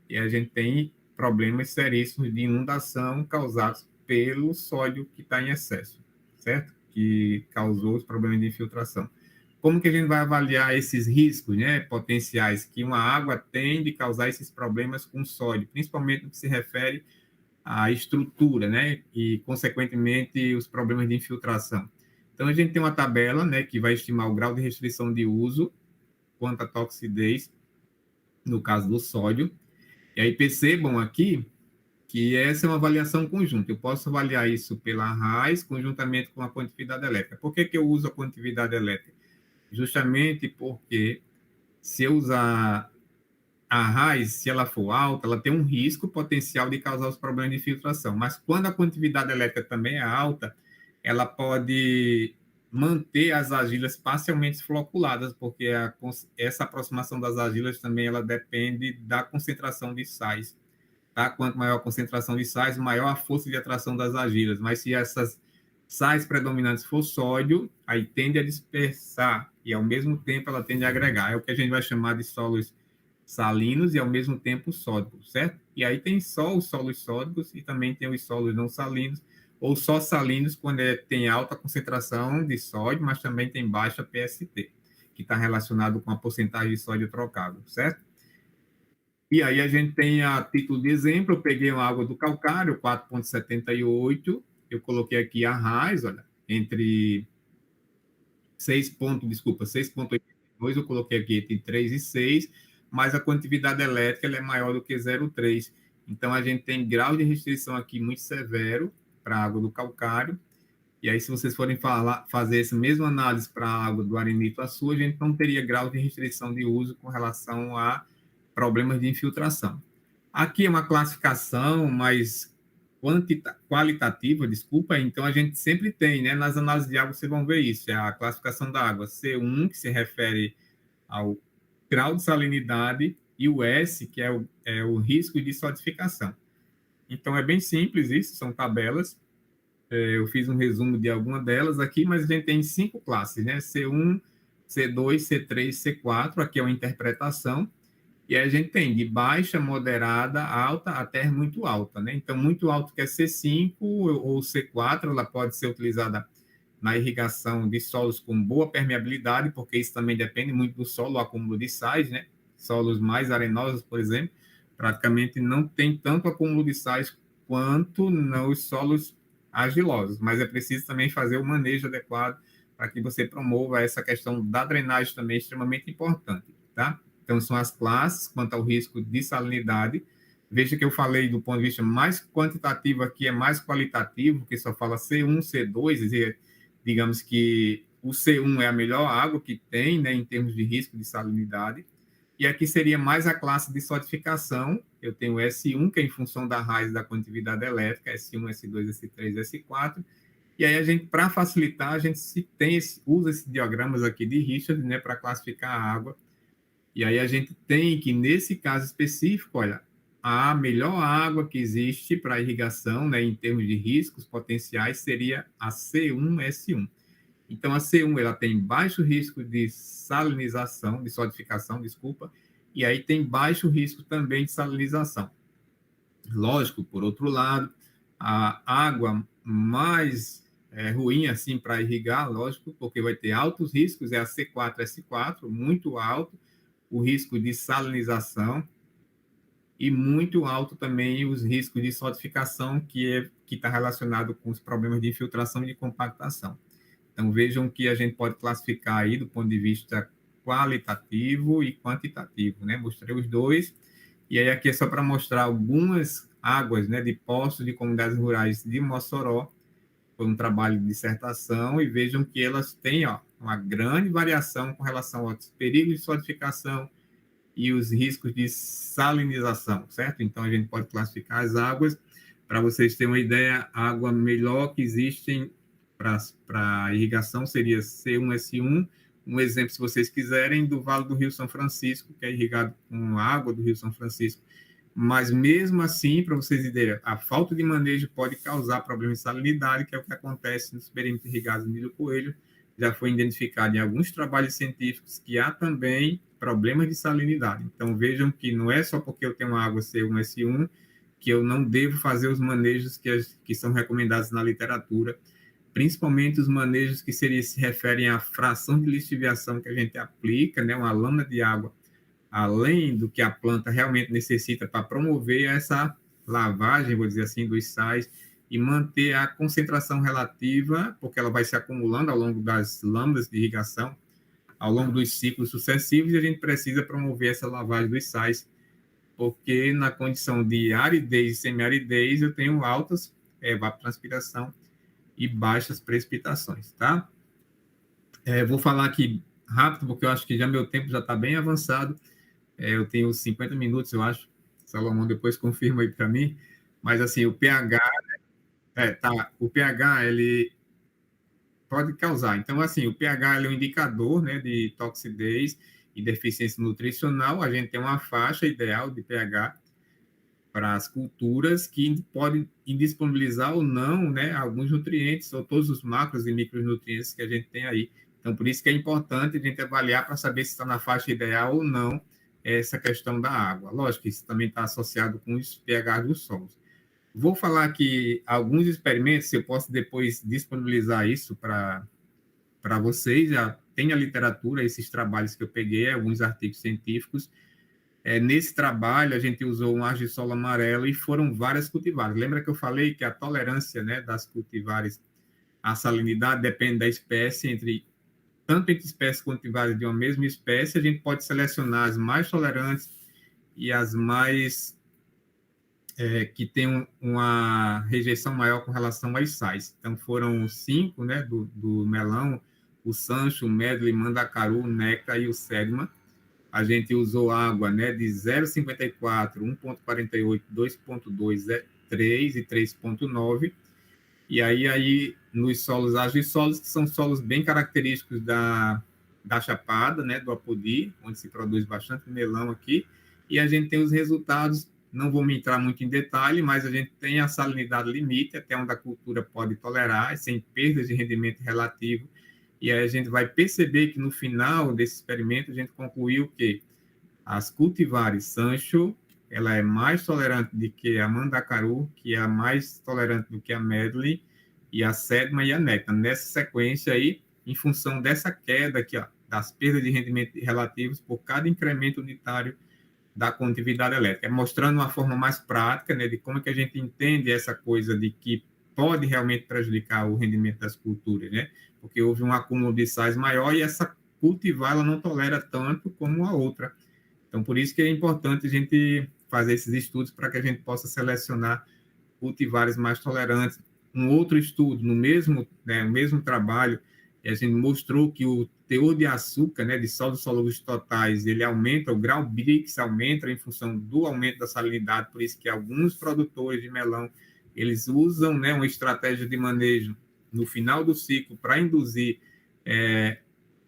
E a gente tem problemas seríssimos de inundação causados pelo sódio que está em excesso, certo? Que causou os problemas de infiltração. Como que a gente vai avaliar esses riscos, né, potenciais que uma água tem de causar esses problemas com sódio, principalmente no que se refere à estrutura, né, e consequentemente os problemas de infiltração. Então a gente tem uma tabela, né, que vai estimar o grau de restrição de uso quanto à toxidez no caso do sódio. E aí percebam aqui que essa é uma avaliação conjunta. Eu posso avaliar isso pela RAIS conjuntamente com a condutividade elétrica. Por que eu uso a condutividade elétrica? Justamente porque se eu usar a RAIS, se ela for alta, ela tem um risco potencial de causar os problemas de filtração. Mas quando a condutividade elétrica também é alta, ela pode manter as argilas parcialmente floculadas, porque essa aproximação das argilas também ela depende da concentração de sais. Tá? Quanto maior a concentração de sais, maior a força de atração das argilas. Mas se essas sais predominantes for sódio, aí tende a dispersar e, ao mesmo tempo, ela tende a agregar. É o que a gente vai chamar de solos salinos e, ao mesmo tempo, sódicos, certo? E aí tem só os solos sódicos e também tem os solos não salinos, ou só salinos quando tem alta concentração de sódio, mas também tem baixa PST, que está relacionado com a porcentagem de sódio trocado, certo? E aí a gente tem, a título de exemplo, eu peguei uma água do calcário, 4,78, eu coloquei aqui a RAIS, olha, entre 6,82, eu coloquei aqui entre 3 e 6, mas a condutividade elétrica ela é maior do que 0,3. Então, a gente tem grau de restrição aqui muito severo para a água do calcário. E aí, se vocês forem fazer essa mesma análise para a água do Arenito Açu, a gente não teria grau de restrição de uso com relação a problemas de infiltração. Aqui é uma classificação mais qualitativa, desculpa, então a gente sempre tem, né, nas análises de água vocês vão ver isso, é a classificação da água C1, que se refere ao grau de salinidade, e o S, que é o risco de solidificação. Então é bem simples isso, são tabelas, eu fiz um resumo de alguma delas aqui, mas a gente tem 5 classes, né, C1, C2, C3, C4, aqui é uma interpretação. E aí a gente tem de baixa, moderada, alta, até muito alta, né? Então, muito alto que é C5 ou C4, ela pode ser utilizada na irrigação de solos com boa permeabilidade, porque isso também depende muito do solo, o acúmulo de sais, né? Solos mais arenosos, por exemplo, praticamente não tem tanto acúmulo de sais quanto nos solos argilosos, mas é preciso também fazer o manejo adequado para que você promova essa questão da drenagem também extremamente importante, tá? Então, são as classes quanto ao risco de salinidade. Veja que eu falei do ponto de vista mais quantitativo, aqui é mais qualitativo, que só fala C1, C2, e digamos que o C1 é a melhor água que tem, né, em termos de risco de salinidade. E aqui seria mais a classe de solidificação. Eu tenho S1, que é em função da raiz da condutividade elétrica, S1, S2, S3, S4. E aí a gente, para facilitar, a gente usa esses diagramas aqui de Richard, né, para classificar a água. E aí a gente tem que, nesse caso específico, olha, a melhor água que existe para irrigação, né, em termos de riscos potenciais, seria a C1S1. Então, a C1 ela tem baixo risco de salinização, de solidificação, desculpa, e aí tem baixo risco também de salinização. Lógico, por outro lado, a água mais ruim assim para irrigar, lógico, porque vai ter altos riscos, é a C4S4, muito alto, o risco de salinização e muito alto também os riscos de solidificação, que está relacionado com os problemas de infiltração e de compactação. Então, vejam que a gente pode classificar aí do ponto de vista qualitativo e quantitativo, né? Mostrei os dois, e aí aqui é só para mostrar algumas águas, né, de poços de comunidades rurais de Mossoró, foi um trabalho de dissertação, e vejam que elas têm uma grande variação com relação aos perigos de solidificação e os riscos de salinização, certo? Então, a gente pode classificar as águas. Para vocês terem uma ideia, a água melhor que existem para irrigação seria C1S1. Um exemplo, se vocês quiserem, do Vale do Rio São Francisco, que é irrigado com água do Rio São Francisco. Mas, mesmo assim, para vocês entenderem, a falta de manejo pode causar problemas de salinidade, que é o que acontece nos perímetros irrigados do Nilo Coelho. Já foi identificado em alguns trabalhos científicos que há também problemas de salinidade. Então, vejam que não é só porque eu tenho água C1S1 que eu não devo fazer os manejos que são recomendados na literatura, principalmente os manejos que se referem à fração de lixiviação que a gente aplica, né, uma lâmina de água, além do que a planta realmente necessita para promover essa lavagem, vou dizer assim, dos sais, e manter a concentração relativa, porque ela vai se acumulando ao longo das lâminas de irrigação, ao longo dos ciclos sucessivos, e a gente precisa promover essa lavagem dos sais, porque na condição de aridez e semiaridez eu tenho altas evapotranspiração e baixas precipitações, tá? Vou falar aqui rápido, porque eu acho que já meu tempo já está bem avançado. Eu tenho 50 minutos, eu acho. Salomão depois confirma aí para mim. Mas, assim, o pH... o pH, ele pode causar. Então, assim, o pH ele é um indicador, né, de toxidez e deficiência nutricional. A gente tem uma faixa ideal de pH para as culturas que pode indisponibilizar ou não, né, alguns nutrientes ou todos os macros e micronutrientes que a gente tem aí. Então, por isso que é importante a gente avaliar para saber se está na faixa ideal ou não essa questão da água. Lógico que isso também está associado com os pH dos solos. Vou falar aqui alguns experimentos, eu posso depois disponibilizar isso para vocês. Já tem a literatura, esses trabalhos que eu peguei, alguns artigos científicos. Nesse trabalho, a gente usou um argissol amarelo e foram várias cultivares. Lembra que eu falei que a tolerância, né, das cultivares à salinidade depende da espécie, tanto entre espécies cultivares de uma mesma espécie, a gente pode selecionar as mais tolerantes e as mais que têm uma rejeição maior com relação às sais. Então, foram 5, né, do melão, o sancho, o medley, mandacaru, o néctar e o sedma. A gente usou água, né, de 0,54, 1,48, 2,2, 3 e 3,9. E aí nos solos argissolos, que são solos bem característicos da Chapada, né, do Apodi, onde se produz bastante melão aqui, e a gente tem os resultados, não vou me entrar muito em detalhe, mas a gente tem a salinidade limite, até onde a cultura pode tolerar, sem perdas de rendimento relativo, e aí a gente vai perceber que no final desse experimento a gente concluiu que as cultivares Sancho, ela é mais tolerante do que a mandacaru, que é mais tolerante do que a medley, e a sedma e a néctar. Nessa sequência aí, em função dessa queda aqui, das perdas de rendimento relativos por cada incremento unitário da condutividade elétrica, mostrando uma forma mais prática, né, de como é que a gente entende essa coisa de que pode realmente prejudicar o rendimento das culturas, né? Porque houve um acúmulo de sais maior e essa cultivar ela não tolera tanto como a outra. Então, por isso que é importante a gente fazer esses estudos para que a gente possa selecionar cultivares mais tolerantes. Um outro estudo, no mesmo trabalho, a gente mostrou que o teor de açúcar, né, de sólidos solúveis totais, ele aumenta, o grau Brix aumenta em função do aumento da salinidade, por isso que alguns produtores de melão, eles usam, né, uma estratégia de manejo no final do ciclo para induzir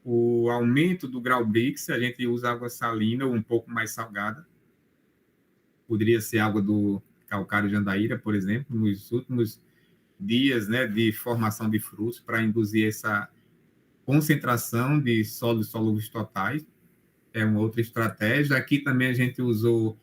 o aumento do grau Brix. A gente usa água salina ou um pouco mais salgada. Poderia ser água do calcário de Andaíra, por exemplo, nos últimos dias, né, de formação de frutos, para induzir essa concentração de sólidos solúveis totais. É uma outra estratégia. Aqui também a gente usou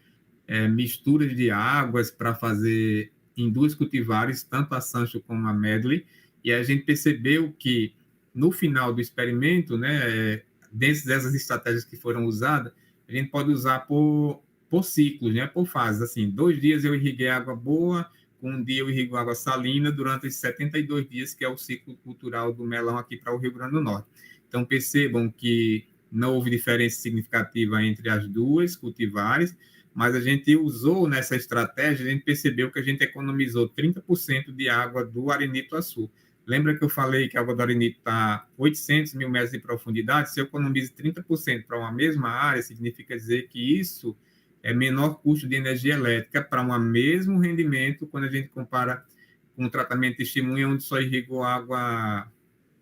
misturas de águas para fazer em duas cultivares, tanto a Sancho como a medley, e a gente percebeu que no final do experimento, né, dessas estratégias que foram usadas, a gente pode usar por ciclos, né, por fases. Assim, 2 dias eu irriguei água boa, um dia eu irrigo água salina durante os 72 dias, que é o ciclo cultural do melão aqui para o Rio Grande do Norte. Então, percebam que não houve diferença significativa entre as duas cultivares, mas a gente usou nessa estratégia, a gente percebeu que a gente economizou 30% de água do arenito-açu. Lembra que eu falei que a água do arenito está 800 mil metros de profundidade? Se eu economizo 30% para uma mesma área, significa dizer que isso é menor custo de energia elétrica para um mesmo rendimento quando a gente compara com o tratamento de testemunha, onde só irrigou água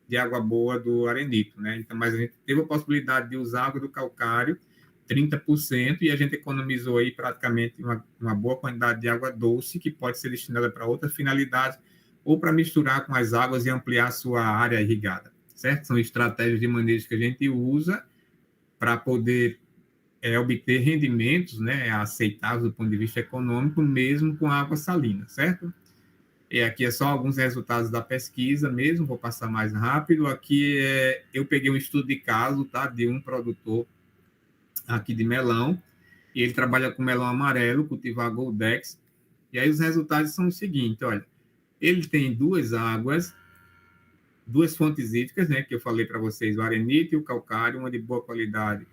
de água boa do arenito, né? Então, mas a gente teve a possibilidade de usar água do calcário, 30%, e a gente economizou aí praticamente uma boa quantidade de água doce, que pode ser destinada para outras finalidades, ou para misturar com as águas e ampliar a sua área irrigada, certo? São estratégias de manejo que a gente usa para poder obter rendimentos, né, aceitáveis do ponto de vista econômico, mesmo com água salina, certo? E aqui é só alguns resultados da pesquisa mesmo, vou passar mais rápido. Aqui eu peguei um estudo de caso, tá, de um produtor aqui de melão, e ele trabalha com melão amarelo, cultivar Goldex, e aí os resultados são os seguintes, olha, ele tem duas águas, duas fontes hídricas, né, que eu falei para vocês, o arenito e o calcário, uma de boa qualidade,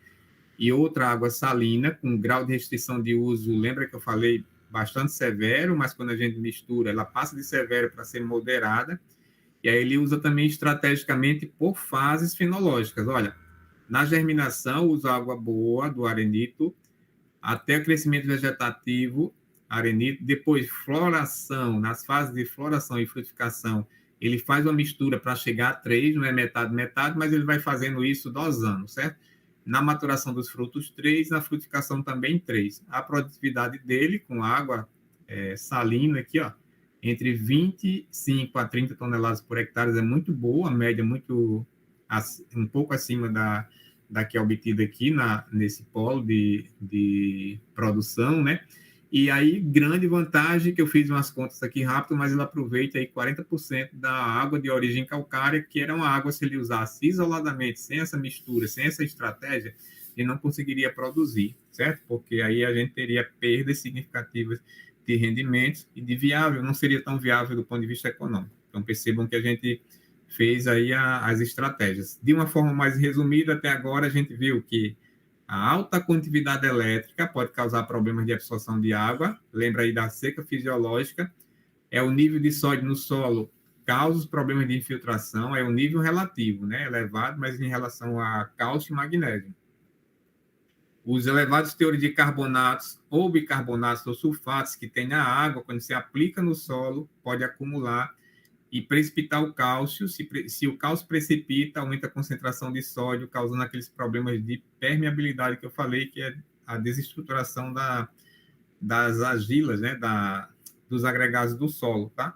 e outra água salina, com grau de restrição de uso, lembra que eu falei, bastante severo, mas quando a gente mistura, ela passa de severo para ser moderada, e aí ele usa também estrategicamente por fases fenológicas. Olha, na germinação, usa água boa do arenito, até o crescimento vegetativo, arenito, depois floração, nas fases de floração e frutificação, ele faz uma mistura para chegar a 3, não é metade, metade, mas ele vai fazendo isso dosando, certo? Na maturação dos frutos, 3, na frutificação também 3. A produtividade dele, com água salina aqui, ó, entre 25 a 30 toneladas por hectare, é muito boa, a média muito, um pouco acima da que é obtida aqui nesse polo de produção, né? E aí, grande vantagem, que eu fiz umas contas aqui rápido, mas ele aproveita aí 40% da água de origem calcária, que era uma água, se ele usasse isoladamente, sem essa mistura, sem essa estratégia, ele não conseguiria produzir, certo? Porque aí a gente teria perdas significativas de rendimentos e de viável, não seria tão viável do ponto de vista econômico. Então, percebam que a gente fez aí as estratégias. De uma forma mais resumida, até agora a gente viu que a alta condutividade elétrica pode causar problemas de absorção de água, lembra aí da seca fisiológica, é o nível de sódio no solo, causa os problemas de infiltração, é o nível relativo, né, elevado, mas em relação a cálcio e magnésio. Os elevados teores de carbonatos ou bicarbonatos ou sulfatos que tem na água, quando se aplica no solo, pode acumular e precipitar o cálcio. Se o cálcio precipita, aumenta a concentração de sódio, causando aqueles problemas de permeabilidade que eu falei, que é a desestruturação das argilas, né, dos agregados do solo, tá?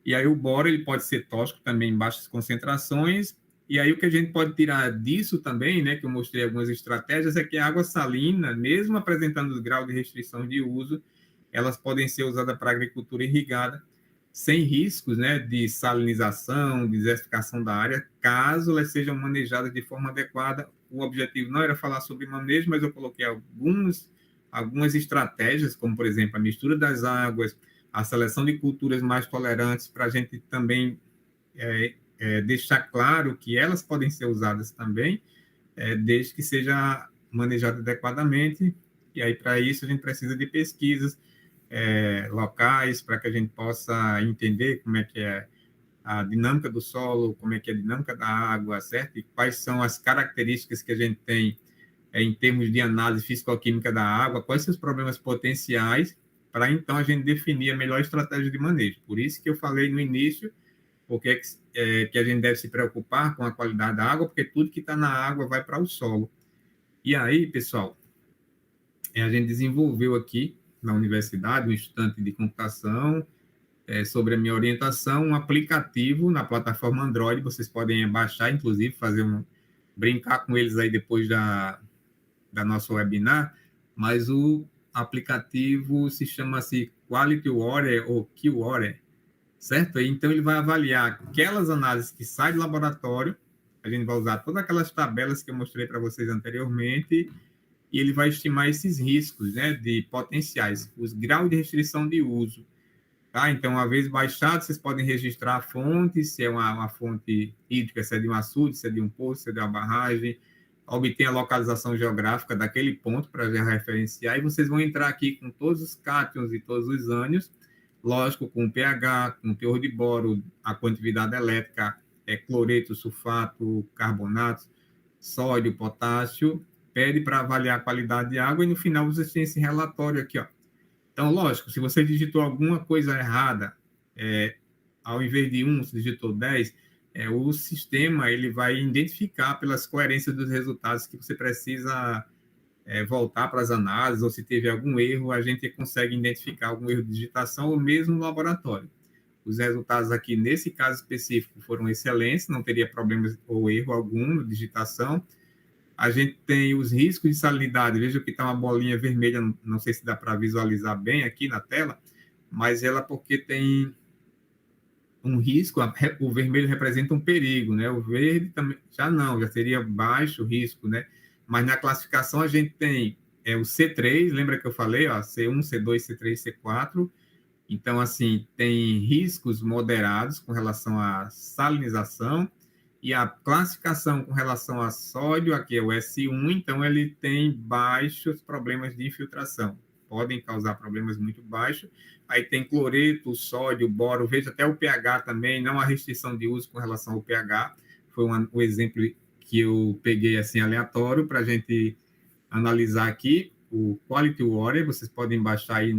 E aí o boro, ele pode ser tóxico também em baixas concentrações, e aí o que a gente pode tirar disso também, né, que eu mostrei algumas estratégias, é que a água salina, mesmo apresentando os graus de restrição de uso, elas podem ser usadas para agricultura irrigada, sem riscos, né, de salinização, de desertificação da área, caso elas sejam manejadas de forma adequada. O objetivo não era falar sobre manejo, mas eu coloquei algumas estratégias, como, por exemplo, a mistura das águas, a seleção de culturas mais tolerantes, para a gente também deixar claro que elas podem ser usadas também, desde que seja manejada adequadamente. E aí, para isso, a gente precisa de pesquisas locais, para que a gente possa entender como é que é a dinâmica do solo, como é que é a dinâmica da água, certo? E quais são as características que a gente tem em termos de análise físico-química da água, quais são os problemas potenciais, para então a gente definir a melhor estratégia de manejo. Por isso que eu falei no início, porque que a gente deve se preocupar com a qualidade da água, porque tudo que está na água vai para o solo. E aí, pessoal, a gente desenvolveu aqui na universidade, um estudante de computação, sobre a minha orientação, um aplicativo na plataforma Android, vocês podem baixar, inclusive, brincar com eles aí depois da nossa webinar, mas o aplicativo se chama-se Quality Water ou QWater, certo? Então, ele vai avaliar aquelas análises que saem do laboratório, a gente vai usar todas aquelas tabelas que eu mostrei para vocês anteriormente, e ele vai estimar esses riscos, né, de potenciais, os graus de restrição de uso. Tá? Então, uma vez baixado, vocês podem registrar a fonte, se é uma fonte hídrica, se é de um açude, se é de um poço, se é de uma barragem, obter a localização geográfica daquele ponto para já referenciar, e vocês vão entrar aqui com todos os cátions e todos os ânions, lógico, com pH, com teor de boro, a condutividade elétrica, cloreto, sulfato, carbonato, sódio, potássio, pede para avaliar a qualidade de água e no final você tem esse relatório aqui, ó. Então, lógico, se você digitou alguma coisa errada, ao invés de 1, você digitou 10, o sistema ele vai identificar pelas coerências dos resultados que você precisa voltar para as análises, ou se teve algum erro, a gente consegue identificar algum erro de digitação ou mesmo no laboratório. Os resultados aqui, nesse caso específico, foram excelentes, não teria problemas ou erro algum na digitação. A gente tem os riscos de salinidade, veja que está uma bolinha vermelha, não sei se dá para visualizar bem aqui na tela, mas ela porque tem um risco, o vermelho representa um perigo, né? O verde também, já seria baixo risco, né? Mas na classificação a gente tem o C3, lembra que eu falei, ó, C1, C2, C3, C4. Então, assim, tem riscos moderados com relação à salinização e a classificação com relação a sódio, aqui é o S1, então ele tem baixos problemas de infiltração, podem causar problemas muito baixos. Aí tem cloreto, sódio, boro, veja até o pH também, não há restrição de uso com relação ao pH, foi o exemplo que eu peguei assim aleatório para a gente analisar aqui, o Quality Water, vocês podem baixar aí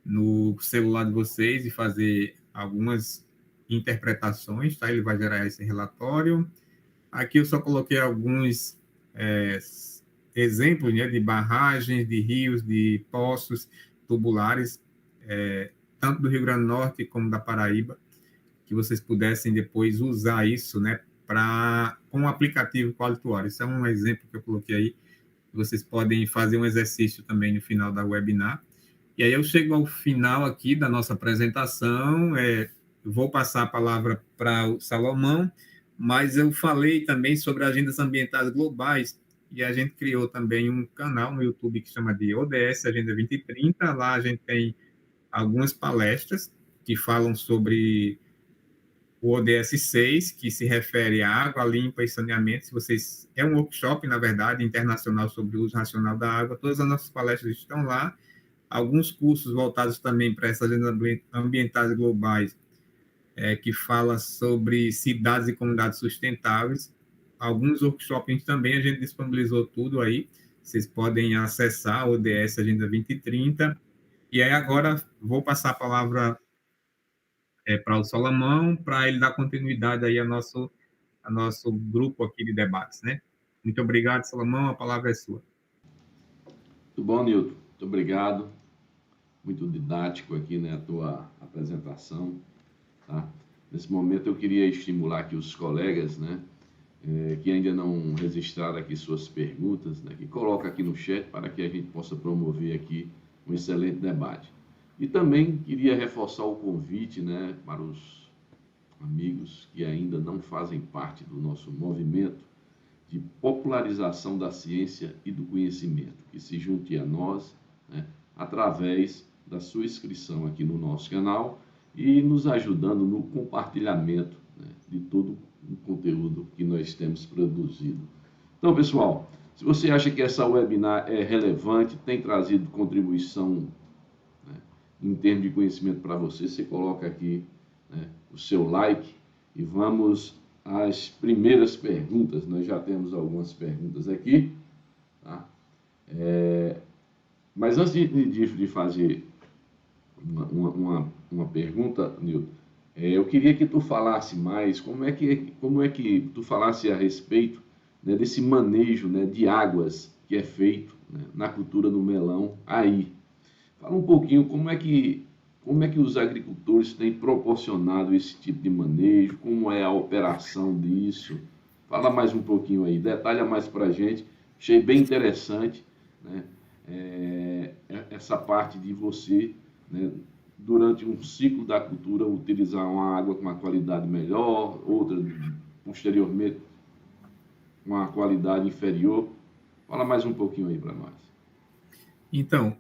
no celular de vocês e fazer algumas interpretações, tá? Ele vai gerar esse relatório. Aqui eu só coloquei alguns exemplos, né, de barragens, de rios, de poços tubulares, tanto do Rio Grande do Norte como da Paraíba, que vocês pudessem depois usar isso, né, com o aplicativo Quality Water. Isso é um exemplo que eu coloquei aí. Vocês podem fazer um exercício também no final da webinar. E aí eu chego ao final aqui da nossa apresentação, vou passar a palavra para o Salomão, mas eu falei também sobre agendas ambientais globais, e a gente criou também um canal no YouTube que chama de ODS Agenda 2030, lá a gente tem algumas palestras que falam sobre o ODS 6, que se refere à água limpa e saneamento. Se vocês, é um workshop, na verdade, internacional sobre o uso racional da água, todas as nossas palestras estão lá, alguns cursos voltados também para essas agendas ambientais globais, que fala sobre cidades e comunidades sustentáveis. Alguns workshops também a gente disponibilizou tudo aí, vocês podem acessar o ODS Agenda 2030. E aí agora vou passar a palavra para o Salomão, para ele dar continuidade aí a nosso grupo aqui de debates, né? Muito obrigado, Salomão, a palavra é sua. Muito bom, Nilton. Muito obrigado. Muito didático aqui, né, a tua apresentação, tá? Nesse momento eu queria estimular aqui os colegas, né, que ainda não registraram aqui suas perguntas, né, que coloca aqui no chat para que a gente possa promover aqui um excelente debate. E também queria reforçar o convite, né, para os amigos que ainda não fazem parte do nosso movimento de popularização da ciência e do conhecimento, que se junte a nós, né, através da sua inscrição aqui no nosso canal e nos ajudando no compartilhamento, né, de todo o conteúdo que nós temos produzido. Então, pessoal, se você acha que essa webinar é relevante, tem trazido contribuição, né, em termos de conhecimento para você, você coloca aqui, né, o seu like e vamos às primeiras perguntas. Nós já temos algumas perguntas aqui, tá? Mas antes de fazer uma pergunta, Nilton, eu queria que tu falasse mais, como é que tu falasse a respeito, né, desse manejo, né, de águas que é feito, né, na cultura do melão aí. Fala um pouquinho como é que os agricultores têm proporcionado esse tipo de manejo, como é a operação disso. Fala mais um pouquinho aí, detalha mais para a gente. Achei bem interessante, né, essa parte de você, né, durante um ciclo da cultura, utilizar uma água com uma qualidade melhor, outra posteriormente com uma qualidade inferior. Fala mais um pouquinho aí para nós. Então,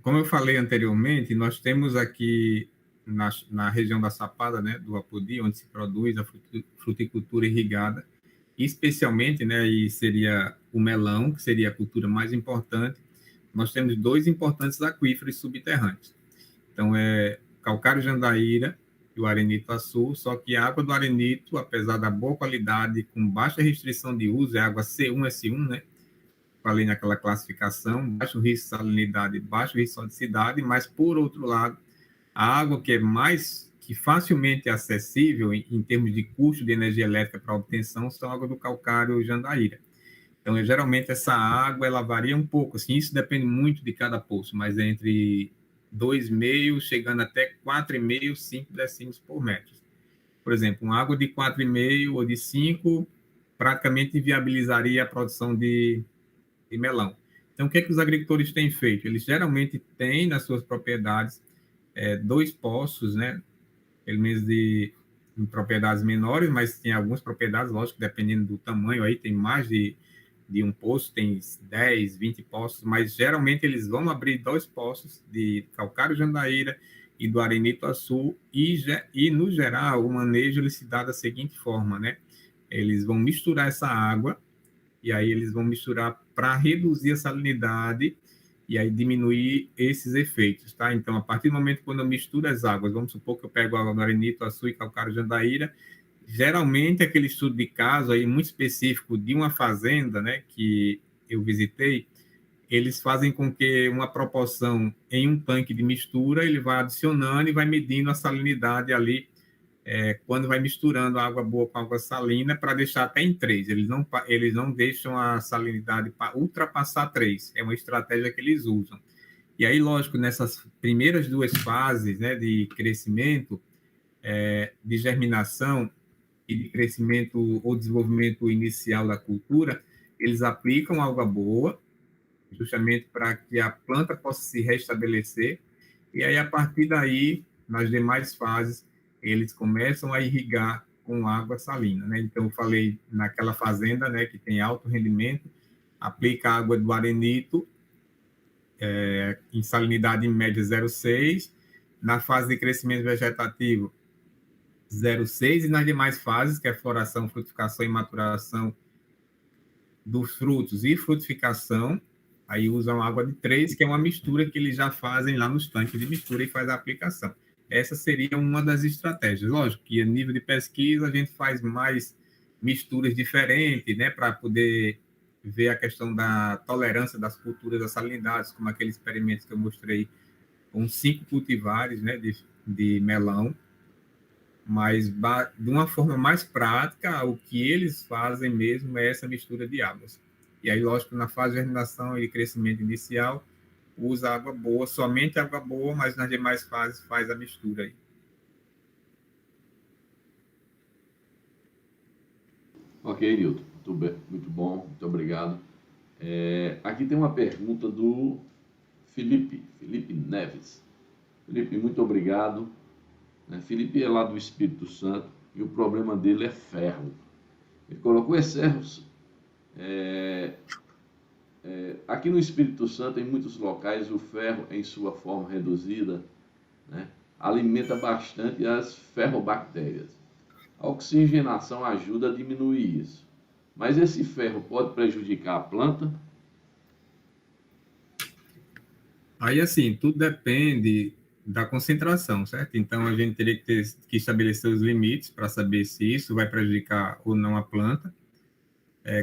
como eu falei anteriormente, nós temos aqui na região da Chapada, né, do Apodi, onde se produz a fruticultura irrigada, especialmente, né, e seria o melão, que seria a cultura mais importante. nós temos dois importantes aquíferos subterrâneos. Então, é calcário Jandaíra e o arenito-açu, só que a água do arenito, apesar da boa qualidade, com baixa restrição de uso, é água C1S1, né? Falei naquela classificação, baixo risco de salinidade, baixo risco de sodicidade, mas, por outro lado, a água que facilmente é acessível em termos de custo de energia elétrica para obtenção são a água do calcário Jandaíra. Então, geralmente, essa água ela varia um pouco, assim, isso depende muito de cada poço, mas é entre 2,5, chegando até 4,5, 5 decímetros por metro. Por exemplo, uma água de 4,5 ou de 5 praticamente inviabilizaria a produção de melão. Então, o que é que os agricultores têm feito? Eles geralmente têm nas suas propriedades dois poços, né? Pelo menos em propriedades menores, mas tem algumas propriedades, lógico, dependendo do tamanho, aí tem mais de um poço, tem 10, 20 poços, mas geralmente eles vão abrir dois poços de calcário Jandaíra e do arenito-açu, e no geral o manejo ele se dá da seguinte forma, né? Eles vão misturar essa água, e aí eles vão misturar para reduzir a salinidade e aí diminuir esses efeitos, tá? Então, a partir do momento quando eu misturo as águas, vamos supor que eu pego a água do arenito-açu e calcário Jandaíra, geralmente aquele estudo de caso aí muito específico de uma fazenda, né, que eu visitei, eles fazem com que uma proporção em um tanque de mistura, ele vai adicionando e vai medindo a salinidade ali, quando vai misturando a água boa com a água salina, para deixar até em 3. Eles não deixam a salinidade ultrapassar 3. É uma estratégia que eles usam. E aí, lógico, nessas primeiras duas fases, né, de crescimento, de germinação e de crescimento ou desenvolvimento inicial da cultura, eles aplicam água boa, justamente para que a planta possa se restabelecer, e aí, a partir daí, nas demais fases, eles começam a irrigar com água salina, né? Então, eu falei naquela fazenda, né, que tem alto rendimento, aplica a água do arenito, em salinidade em média 0,6, na fase de crescimento vegetativo, 0,6, e nas demais fases, que é floração, frutificação e maturação dos frutos e frutificação, aí usam água de 3, que é uma mistura que eles já fazem lá nos tanques de mistura e faz a aplicação. Essa seria uma das estratégias. Lógico que a nível de pesquisa a gente faz mais misturas diferentes, né, para poder ver a questão da tolerância das culturas das salinidades, como aquele experimento que eu mostrei com 5 cultivares, né, de melão, mas de uma forma mais prática, o que eles fazem mesmo é essa mistura de águas. E aí, lógico, na fase de germinação e crescimento inicial, usa água boa, somente água boa, mas nas demais fases faz a mistura aí. Ok, Nilton, muito bom, muito obrigado. Aqui tem uma pergunta do Felipe Neves. Felipe, muito obrigado. Felipe é lá do Espírito Santo e o problema dele é ferro. Ele colocou ferros. Aqui no Espírito Santo, em muitos locais, o ferro, em sua forma reduzida, né, alimenta bastante as ferrobactérias. A oxigenação ajuda a diminuir isso. Mas esse ferro pode prejudicar a planta? Aí, assim, tudo depende da concentração, certo? Então, a gente teria que estabelecer os limites para saber se isso vai prejudicar ou não a planta.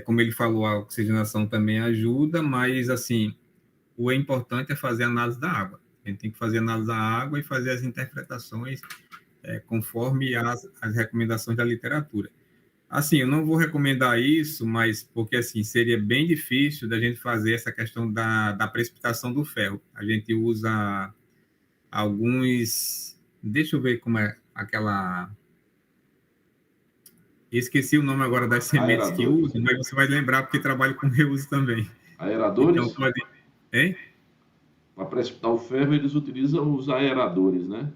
Como ele falou, a oxigenação também ajuda, mas, assim, o importante é fazer a análise da água. A gente tem que fazer a análise da água e fazer as interpretações conforme as recomendações da literatura. Assim, eu não vou recomendar isso, mas porque, assim, seria bem difícil da gente fazer essa questão da precipitação do ferro. A gente usa alguns... Deixa eu ver como é aquela... Esqueci o nome agora das sementes que usam, mas você vai lembrar porque trabalho com reuso também. Aeradores? Então, pode... Hein? Para precipitar o ferro, eles utilizam os aeradores, né?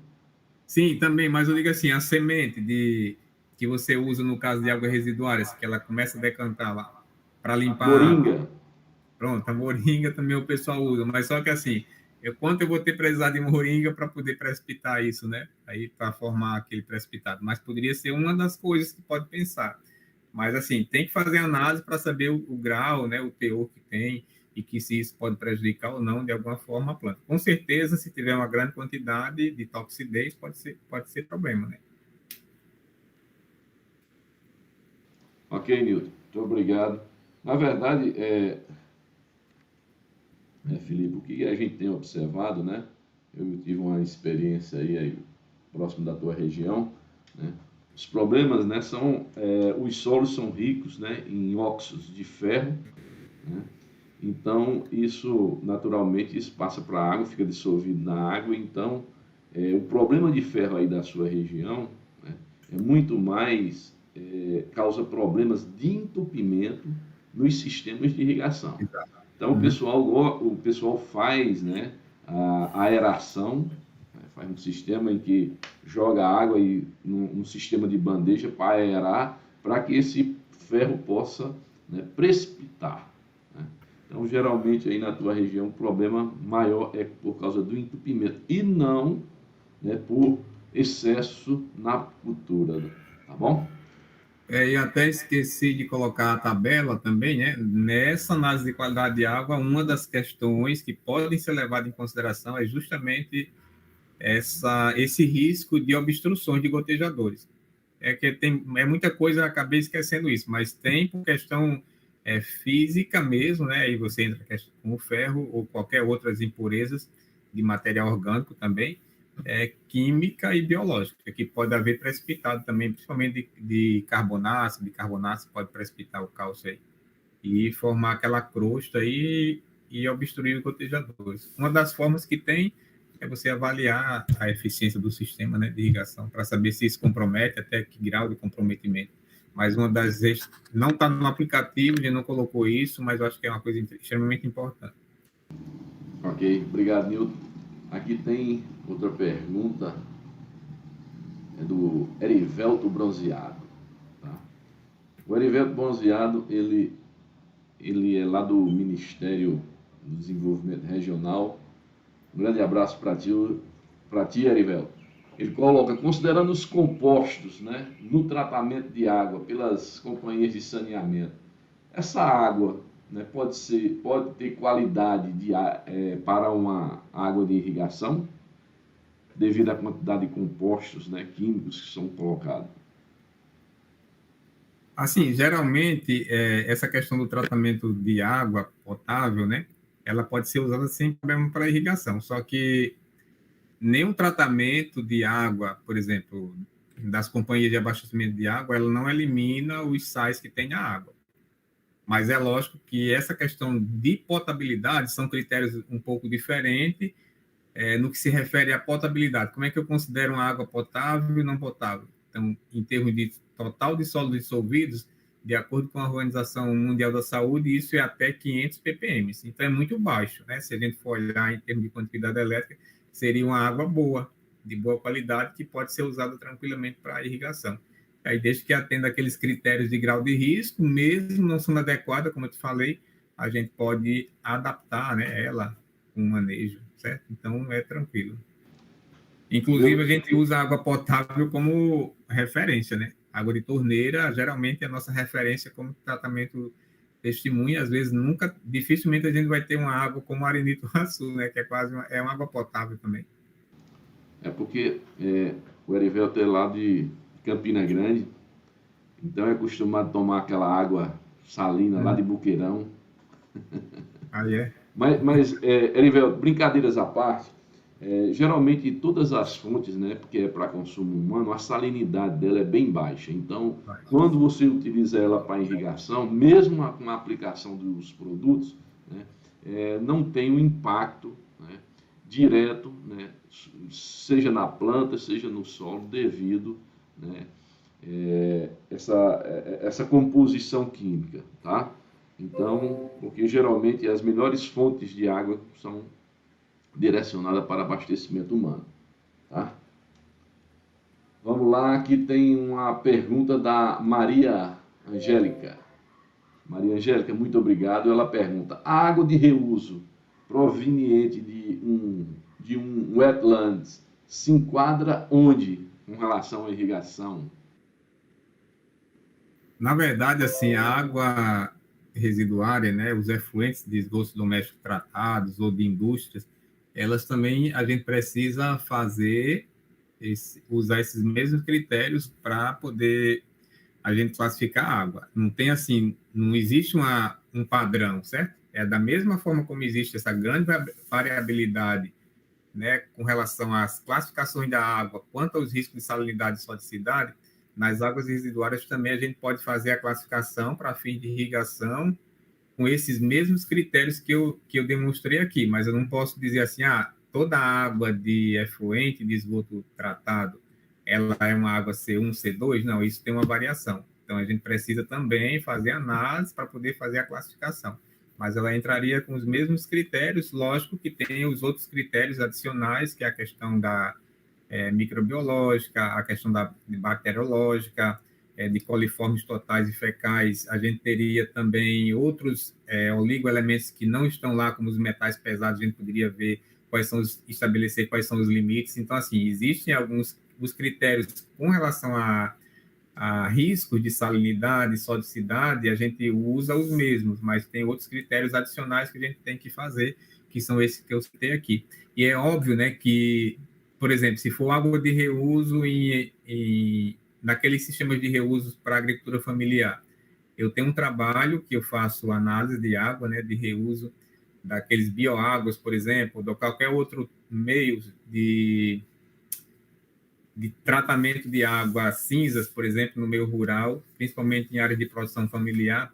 Sim, também, mas eu digo assim, a semente que você usa no caso de águas residuárias, que ela começa a decantar lá, para limpar a água. Moringa. Pronto, a moringa também o pessoal usa, mas só que assim, quanto eu vou ter precisar de moringa para poder precipitar isso, né? Aí para formar aquele precipitado. Mas poderia ser uma das coisas que pode pensar. Mas assim, tem que fazer análise para saber o grau, né? O teor que tem. e que se isso pode prejudicar ou não, de alguma forma, a planta. Com certeza, se tiver uma grande quantidade de toxidez, pode ser problema, né? Ok, Nilton. Muito obrigado. Na verdade, Felipe, o que a gente tem observado, né? Eu tive uma experiência aí próximo da tua região, né? Os problemas, né, são os solos são ricos, né, em óxidos de ferro, né? Então isso naturalmente isso passa para a água, fica dissolvido na água. Então o problema de ferro aí da sua região, né, é muito mais causa problemas de entupimento nos sistemas de irrigação. Então o pessoal faz, né, a aeração, né, faz um sistema em que joga água e num sistema de bandeja para aerar, para que esse ferro possa, né, precipitar. Né? Então, geralmente aí na tua região o problema maior é por causa do entupimento e não, né, por excesso na cultura, tá bom? E até esqueci de colocar a tabela também, né? Nessa análise de qualidade de água, uma das questões que podem ser levadas em consideração é justamente esse risco de obstruções de gotejadores. É muita coisa, eu acabei esquecendo isso, mas tem por questão física mesmo, né? Aí você entra com o ferro ou qualquer outras impurezas de material orgânico também, química e biológica, que pode haver precipitado também, principalmente de bicarbonato pode precipitar o cálcio aí e formar aquela crosta aí e obstruir os gotejadores. Uma das formas que tem é você avaliar a eficiência do sistema, né, de irrigação, para saber se isso compromete, até que grau de comprometimento. Mas uma das não está no aplicativo, a gente não colocou isso, mas eu acho que é uma coisa extremamente importante. Ok, obrigado, Nilton. Aqui tem outra pergunta, é do Erivelto Bronzeado. Tá? O Erivelto Bronzeado, ele é lá do Ministério do Desenvolvimento Regional. Um grande abraço para ti, Erivelto. Ele coloca, considerando os compostos, né, no tratamento de água pelas companhias de saneamento, essa água, né, pode ter qualidade para uma água de irrigação, devido à quantidade de compostos, né, químicos que são colocados? Assim, geralmente, essa questão do tratamento de água potável, né, ela pode ser usada sem problema para irrigação, só que nenhum tratamento de água, por exemplo, das companhias de abastecimento de água, ela não elimina os sais que tem na água. Mas é lógico que essa questão de potabilidade são critérios um pouco diferentes no que se refere à potabilidade. Como é que eu considero uma água potável e não potável? Então, em termos de total de sólidos dissolvidos, de acordo com a Organização Mundial da Saúde, isso é até 500 ppm. Então, é muito baixo, né? Se a gente for olhar em termos de quantidade elétrica, seria uma água boa, de boa qualidade, que pode ser usada tranquilamente para irrigação. Aí, desde que atenda aqueles critérios de grau de risco, mesmo não sendo adequada, como eu te falei, a gente pode adaptar, né, ela com manejo, certo? Então, é tranquilo. Inclusive, a gente usa água potável como referência, né? Água de torneira, geralmente, é a nossa referência como tratamento testemunha. Às vezes, dificilmente a gente vai ter uma água como arenito azul, né? Que é uma água potável também. É porque o Erivelto é lá de Campina Grande, então é acostumado a tomar aquela água salina lá de Buqueirão. Aí é. Mas Erivelto, brincadeiras à parte, geralmente todas as fontes, né, porque é para consumo humano, a salinidade dela é bem baixa. Então, quando você utiliza ela para irrigação, mesmo com a aplicação dos produtos, né, não tem um impacto, né, direto, né, seja na planta, seja no solo, devido, né, essa composição química, tá? Então, porque geralmente as melhores fontes de água são direcionadas para abastecimento humano, tá? Vamos lá, aqui tem uma pergunta da Maria Angélica. Maria Angélica, muito obrigado. Ela pergunta: a água de reuso proveniente de um wetlands se enquadra onde com relação à irrigação? Na verdade, assim, a água residuária, né, os efluentes de esgotos domésticos tratados ou de indústrias, elas também a gente precisa usar esses mesmos critérios para poder a gente classificar a água. Não tem assim, não existe um padrão, certo? É da mesma forma como existe essa grande variabilidade, né, com relação às classificações da água, quanto aos riscos de salinidade e sodicidade, nas águas residuárias também a gente pode fazer a classificação para fim de irrigação com esses mesmos critérios que eu demonstrei aqui, mas eu não posso dizer assim, toda água de efluente, de esgoto tratado, ela é uma água C1, C2? Não, isso tem uma variação. Então, a gente precisa também fazer análise para poder fazer a classificação. Mas ela entraria com os mesmos critérios, lógico que tem os outros critérios adicionais, que é a questão da microbiológica, a questão da bacteriológica, de coliformes totais e fecais. A gente teria também outros oligoelementos que não estão lá, como os metais pesados, a gente poderia ver estabelecer quais são os limites. Então, assim, existem alguns os critérios com relação a riscos de salinidade, sodicidade, a gente usa os mesmos, mas tem outros critérios adicionais que a gente tem que fazer, que são esses que eu citei aqui. E é óbvio, né, que, por exemplo, se for água de reuso naqueles sistemas de reuso para a agricultura familiar, eu tenho um trabalho que eu faço análise de água, né, de reuso, daqueles bioáguas, por exemplo, ou qualquer outro meio de tratamento de água cinzas, por exemplo, no meio rural, principalmente em áreas de produção familiar.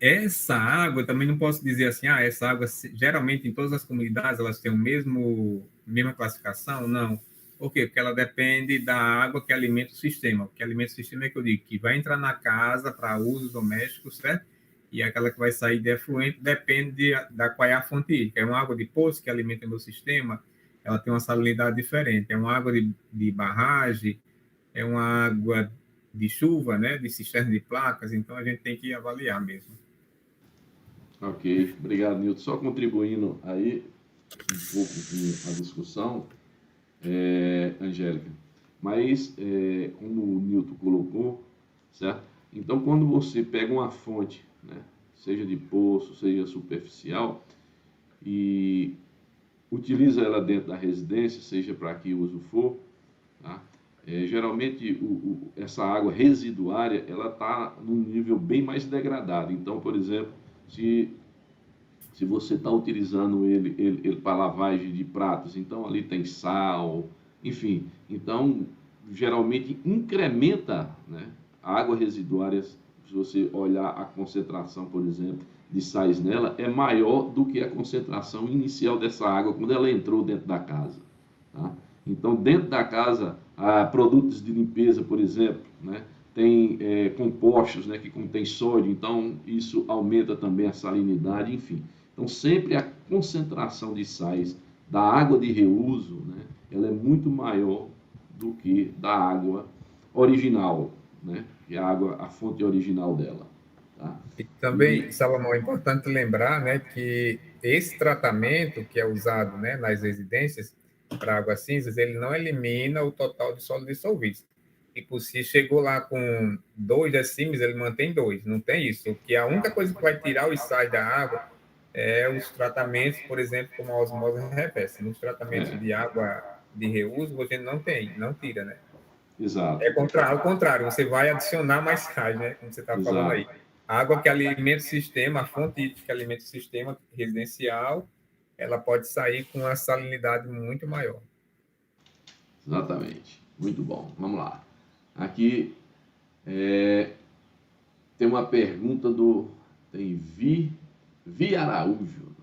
Essa água, também não posso dizer assim, essa água, geralmente em todas as comunidades, elas têm mesma classificação? Não. Por quê? Porque ela depende da água que alimenta o sistema. O que alimenta o sistema é que eu digo, que vai entrar na casa para uso doméstico, certo? E aquela que vai sair de efluente depende da qual é a fonte hídrica. É uma água de poço que alimenta o meu sistema, ela tem uma salinidade diferente. É uma água de barragem, é uma água de chuva, né, de cisterna de placas, então a gente tem que avaliar mesmo. Ok, obrigado, Nilton. Só contribuindo aí um pouco com a discussão, Angélica, mas como o Nilton colocou, certo? Então, quando você pega uma fonte, né, seja de poço, seja superficial, e utiliza ela dentro da residência, seja para que uso for, tá? Geralmente essa água residuária ela está num nível bem mais degradado. Então, por exemplo, se você está utilizando ele para lavagem de pratos, então ali tem sal, enfim, então geralmente incrementa, né, a água residuária. Se você olhar a concentração, por exemplo, de sais nela, é maior do que a concentração inicial dessa água quando ela entrou dentro da casa, tá? Então, dentro da casa, produtos de limpeza, por exemplo, né, tem compostos, né, que contém sódio, então isso aumenta também a salinidade, enfim. Então, sempre a concentração de sais da água de reuso, né, ela é muito maior do que da água original, né, que é a fonte original dela. Tá? E também, Salomão, é importante lembrar, né, que esse tratamento que é usado, né, nas residências para águas cinzas, ele não elimina o total de sólidos dissolvidos. Tipo, se chegou lá com 2 decímetros, ele mantém 2, não tem isso. Porque a única coisa que vai tirar os sais da água é os tratamentos, por exemplo, como a osmose reversa. Nos tratamentos de água de reuso, você não tira, né? Exato. Ao contrário, você vai adicionar mais sais, né? Como você está falando aí. A água que alimenta o sistema, a fonte hídrica que alimenta o sistema residencial, ela pode sair com uma salinidade muito maior. Exatamente. Muito bom. Vamos lá. Aqui tem uma pergunta tem Vi Araújo.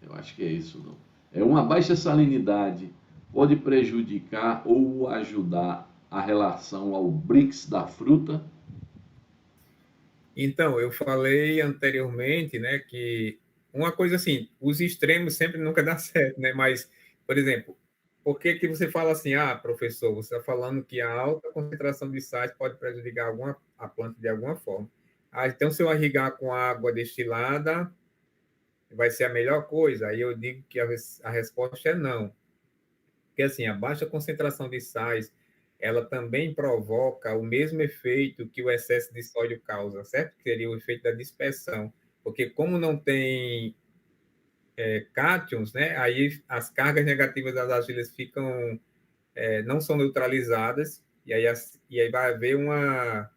Eu acho que é isso, não. Uma baixa salinidade pode prejudicar ou ajudar a relação ao Brix da fruta? Então, eu falei anteriormente, né, que uma coisa assim, os extremos sempre nunca dá certo, né? Mas, por exemplo, por que você fala assim, professor, você está falando que a alta concentração de sais pode prejudicar a planta de alguma forma. Então, se eu irrigar com água destilada, vai ser a melhor coisa? Aí eu digo que a resposta é não. Porque, assim, a baixa concentração de sais, ela também provoca o mesmo efeito que o excesso de sódio causa, certo? Que seria o efeito da dispersão. porque como não tem cátions, né, aí as cargas negativas das argilas ficam, não são neutralizadas, e aí vai haver uma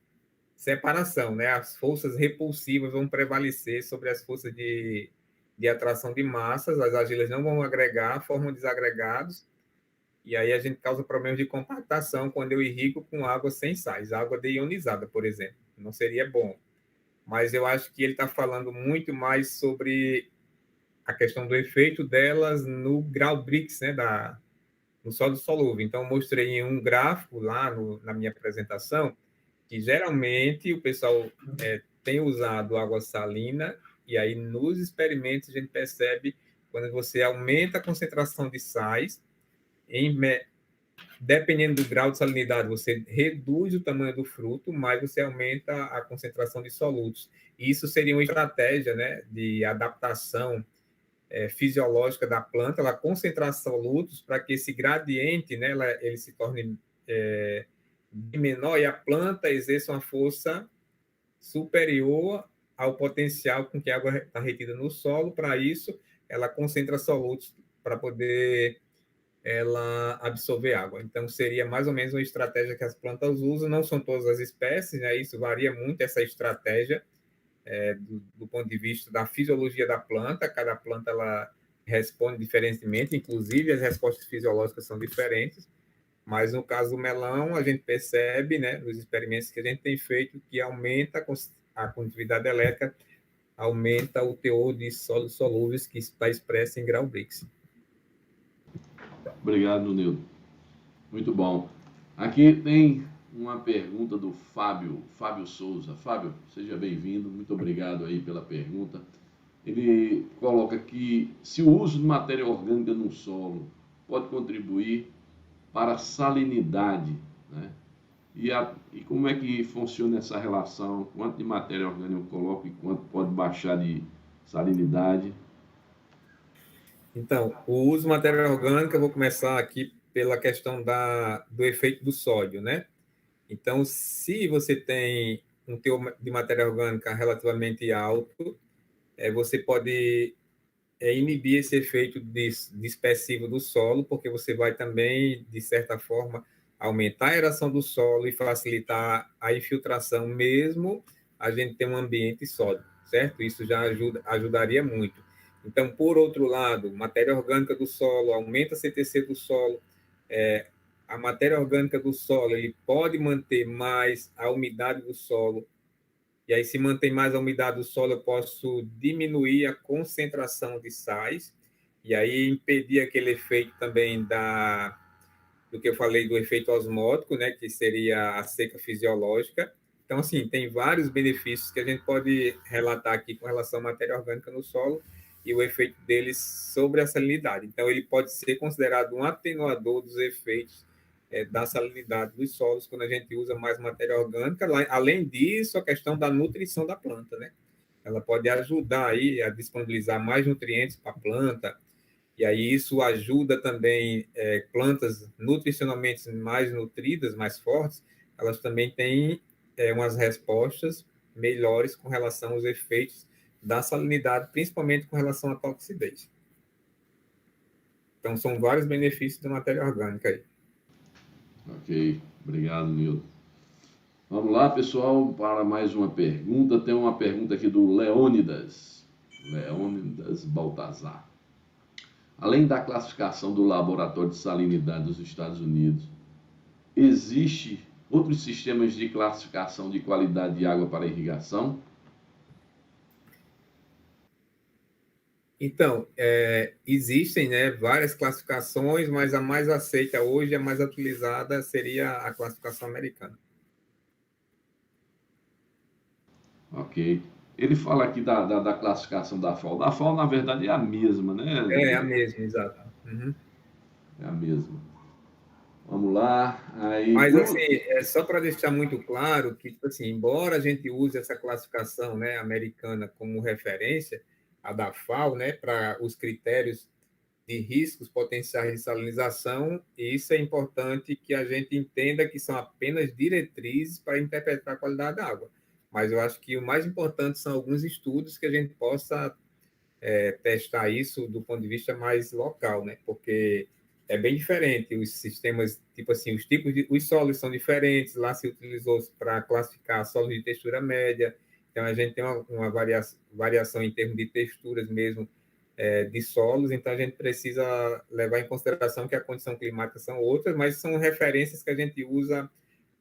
separação, né? As forças repulsivas vão prevalecer sobre as forças de atração de massas, as argilas não vão agregar, formam desagregados, e aí a gente causa problemas de compactação quando eu irrigo com água sem sais, água deionizada, por exemplo. Não seria bom. Mas eu acho que ele está falando muito mais sobre a questão do efeito delas no grau Brix, né, no sólido solúvel. Então, eu mostrei em um gráfico lá na minha apresentação que geralmente o pessoal tem usado água salina, e aí nos experimentos a gente percebe quando você aumenta a concentração de sais, dependendo do grau de salinidade, você reduz o tamanho do fruto, mas você aumenta a concentração de solutos. E isso seria uma estratégia, né, de adaptação fisiológica da planta, ela concentrar solutos para que esse gradiente, né, ele se torne menor e a planta exerça uma força superior ao potencial com que a água está retida no solo. Para isso, ela concentra solutos para poder ela absorver água. Então, seria mais ou menos uma estratégia que as plantas usam. Não são todas as espécies, né? Isso varia muito, essa estratégia, do ponto de vista da fisiologia da planta. Cada planta ela responde diferentemente, inclusive as respostas fisiológicas são diferentes. Mas no caso do melão, a gente percebe, né, nos experimentos que a gente tem feito, que aumenta a condutividade elétrica, aumenta o teor de sólidos solúveis que está expresso em grau Brix. Obrigado, Nildo. Muito bom. Aqui tem uma pergunta do Fábio Souza. Fábio, seja bem-vindo. Muito obrigado aí pela pergunta. Ele coloca que se o uso de matéria orgânica no solo pode contribuir para a salinidade, né? E como é que funciona essa relação? Quanto de matéria orgânica eu coloco e quanto pode baixar de salinidade? Então, o uso de matéria orgânica, eu vou começar aqui pela questão do efeito do sódio, né? Então, se você tem um teor de matéria orgânica relativamente alto, você pode inibir esse efeito dispersivo do solo, porque você vai também, de certa forma, aumentar a aeração do solo e facilitar a infiltração, mesmo a gente ter um ambiente sólido, certo? Isso já ajudaria muito. Então, por outro lado, matéria orgânica do solo, aumenta a CTC do solo, a matéria orgânica do solo, ele pode manter mais a umidade do solo, e aí, se mantém mais a umidade do solo, eu posso diminuir a concentração de sais, e aí impedir aquele efeito também do que eu falei, do efeito osmótico, né, que seria a seca fisiológica. Então, assim, tem vários benefícios que a gente pode relatar aqui com relação à matéria orgânica no solo e o efeito deles sobre a salinidade. Então, ele pode ser considerado um atenuador dos efeitos da salinidade dos solos quando a gente usa mais matéria orgânica. Além disso, a questão da nutrição da planta, né? Ela pode ajudar aí a disponibilizar mais nutrientes para a planta, e aí isso ajuda também plantas nutricionalmente mais nutridas, mais fortes, elas também têm umas respostas melhores com relação aos efeitos da salinidade, principalmente com relação à toxicidade. Então, são vários benefícios da matéria orgânica aí. Ok, obrigado, Nildo. Vamos lá, pessoal, para mais uma pergunta. Tem uma pergunta aqui do Leônidas Baltazar. Além da classificação do Laboratório de Salinidade dos Estados Unidos, existe outros sistemas de classificação de qualidade de água para irrigação? Então, existem, né, várias classificações, mas a mais aceita hoje, a mais utilizada, seria a classificação americana. Ok. Ele fala aqui da classificação da FAO. Da FAO, na verdade, é a mesma, né? É a mesma, exato. Uhum. É a mesma. Vamos lá. Aí, Mas, assim, só para deixar muito claro que, tipo assim, embora a gente use essa classificação, né, americana como referência, a da FAO, né, para os critérios de riscos potenciais de salinização, e isso é importante que a gente entenda que são apenas diretrizes para interpretar a qualidade da água. mas eu acho que o mais importante são alguns estudos que a gente possa testar isso do ponto de vista mais local, né? Porque é bem diferente os sistemas, tipo assim, os solos são diferentes, lá se utilizou para classificar solos de textura média, então a gente tem uma variação em termos de texturas mesmo, de solos, então a gente precisa levar em consideração que a condição climática são outras, mas são referências que a gente usa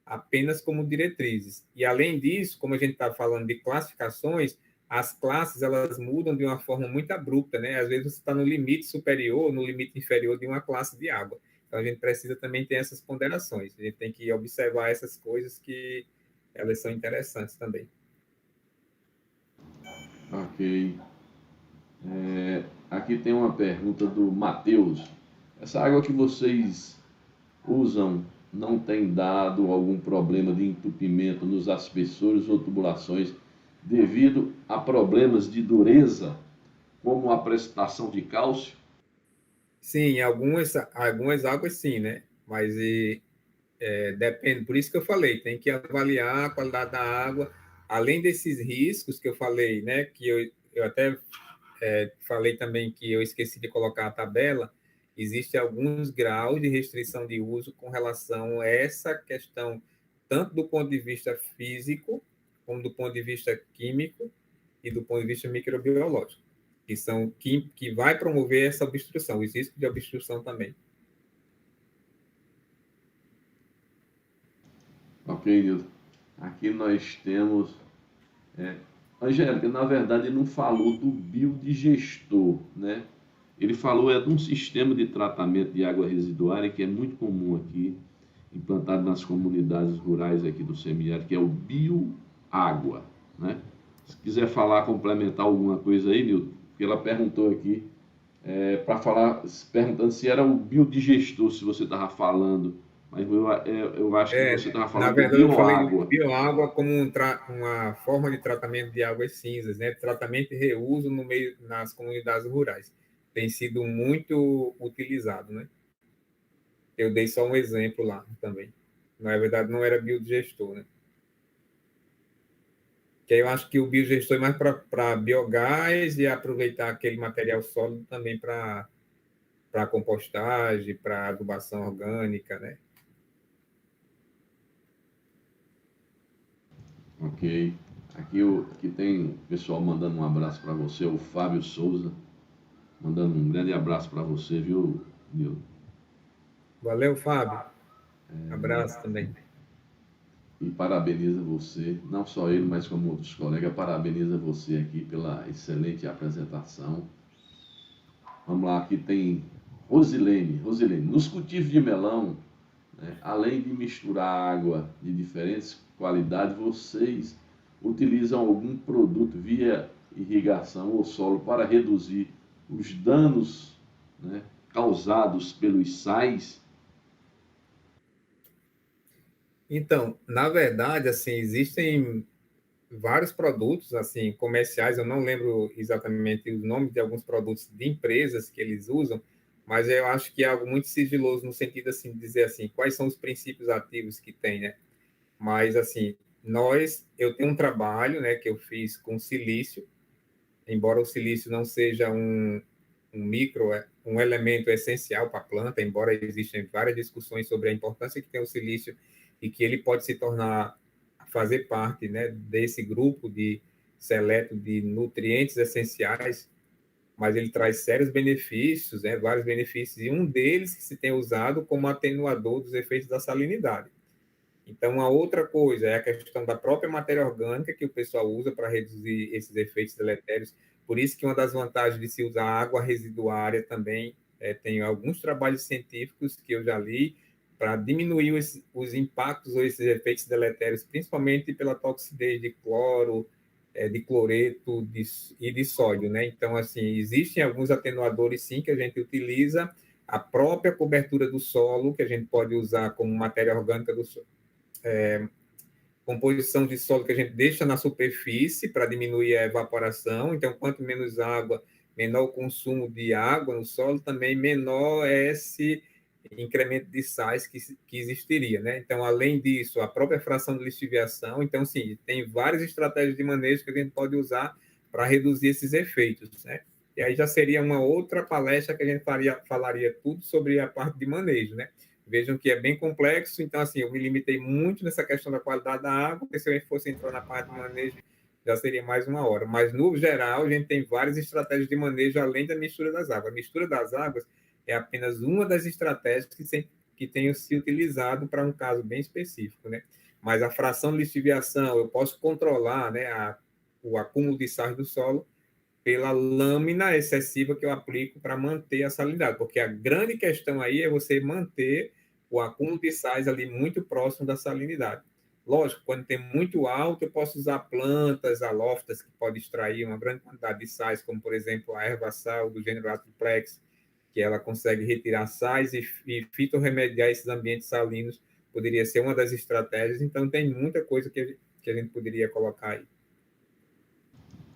apenas como diretrizes. E além disso, como a gente está falando de classificações, as classes elas mudam de uma forma muito abrupta, né? Às vezes você está no limite superior, no limite inferior de uma classe de água. Então a gente precisa também ter essas ponderações. A gente tem que observar essas coisas que elas são interessantes também. Ok. Aqui tem uma pergunta do Matheus. Essa água que vocês usam não tem dado algum problema de entupimento nos aspersores ou tubulações devido a problemas de dureza, como a precipitação de cálcio? Sim, algumas águas sim, né? Mas depende, por isso que eu falei, tem que avaliar a qualidade da água, além desses riscos que eu falei, né? Que eu até falei também que eu esqueci de colocar a tabela, existe alguns graus de restrição de uso com relação a essa questão, tanto do ponto de vista físico, como do ponto de vista químico e do ponto de vista microbiológico, que vai promover essa obstrução, os riscos de obstrução também. Ok, Nilton. Aqui nós temos. Angélica, na verdade, ele não falou do biodigestor, né? Ele falou de um sistema de tratamento de água residuária que é muito comum aqui, implantado nas comunidades rurais aqui do semiárido, que é o bioágua, né? Se quiser falar, complementar alguma coisa aí, Nilton, porque ela perguntou aqui, para falar, perguntando se era o biodigestor, se você estava falando, mas eu acho que você estava Na falando do verdade, eu falei de bioágua. bioágua como uma forma de tratamento de águas cinzas, né? Tratamento e reuso no meio nas comunidades rurais. Tem sido muito utilizado, né? Eu dei só um exemplo lá também. Na verdade, não era biodigestor, né? Que eu acho que o biogestor é mais para biogás e aproveitar aquele material sólido também para compostagem, para adubação orgânica, né? Ok. Aqui tem pessoal mandando um abraço para você, o Fábio Souza, mandando um grande abraço para você, viu, Nilton? Valeu, Fábio. Abraço também. E parabeniza você, não só ele, mas como outros colegas, parabeniza você aqui pela excelente apresentação. Vamos lá, aqui tem Rosilene. Rosilene, nos cultivos de melão, né, além de misturar água de diferentes qualidades, vocês utilizam algum produto via irrigação ou solo para reduzir os danos, né, causados pelos sais? Então, na verdade, assim, existem vários produtos assim comerciais, eu não lembro exatamente os nomes de alguns produtos de empresas que eles usam, mas eu acho que é algo muito sigiloso no sentido assim de dizer assim, quais são os princípios ativos que tem, né? Mas assim, eu tenho um trabalho, né, que eu fiz com silício, embora o silício não seja um elemento essencial para a planta, embora existam várias discussões sobre a importância que tem o silício e que ele pode se tornar, fazer parte, né, desse grupo de seleto de nutrientes essenciais, mas ele traz sérios benefícios, né, vários benefícios, e um deles que se tem usado como atenuador dos efeitos da salinidade. Então, a outra coisa é a questão da própria matéria orgânica que o pessoal usa para reduzir esses efeitos deletérios. Por isso que uma das vantagens de se usar água residuária também tem alguns trabalhos científicos que eu já li para diminuir os impactos ou esses efeitos deletérios, principalmente pela toxidez de cloro, de cloreto e de sódio, né? Então, assim, existem alguns atenuadores, sim, que a gente utiliza, a própria cobertura do solo, que a gente pode usar como matéria orgânica do solo, composição de solo que a gente deixa na superfície para diminuir a evaporação. Então, quanto menos água, menor o consumo de água no solo, também menor é incremento de sais que existiria, né? Então, além disso, a própria fração de lixiviação. Então, sim, tem várias estratégias de manejo que a gente pode usar para reduzir esses efeitos, né? E aí já seria uma outra palestra que a gente falaria tudo sobre a parte de manejo, né? Vejam que é bem complexo, então, assim, eu me limitei muito nessa questão da qualidade da água, porque se eu fosse entrar na parte de manejo, já seria mais uma hora. Mas, no geral, a gente tem várias estratégias de manejo, além da mistura das águas. A mistura das águas é apenas uma das estratégias que tenham se utilizado para um caso bem específico, né? Mas a fração de lixiviação, eu posso controlar, né, o acúmulo de sais do solo pela lâmina excessiva que eu aplico para manter a salinidade, porque a grande questão aí é você manter o acúmulo de sais ali muito próximo da salinidade. Lógico, quando tem muito alto, eu posso usar plantas alófitas que podem extrair uma grande quantidade de sais, como, por exemplo, a erva sal do gênero Atriplex, que ela consegue retirar sais e fitorremediar esses ambientes salinos, poderia ser uma das estratégias. Então, tem muita coisa que a gente poderia colocar aí.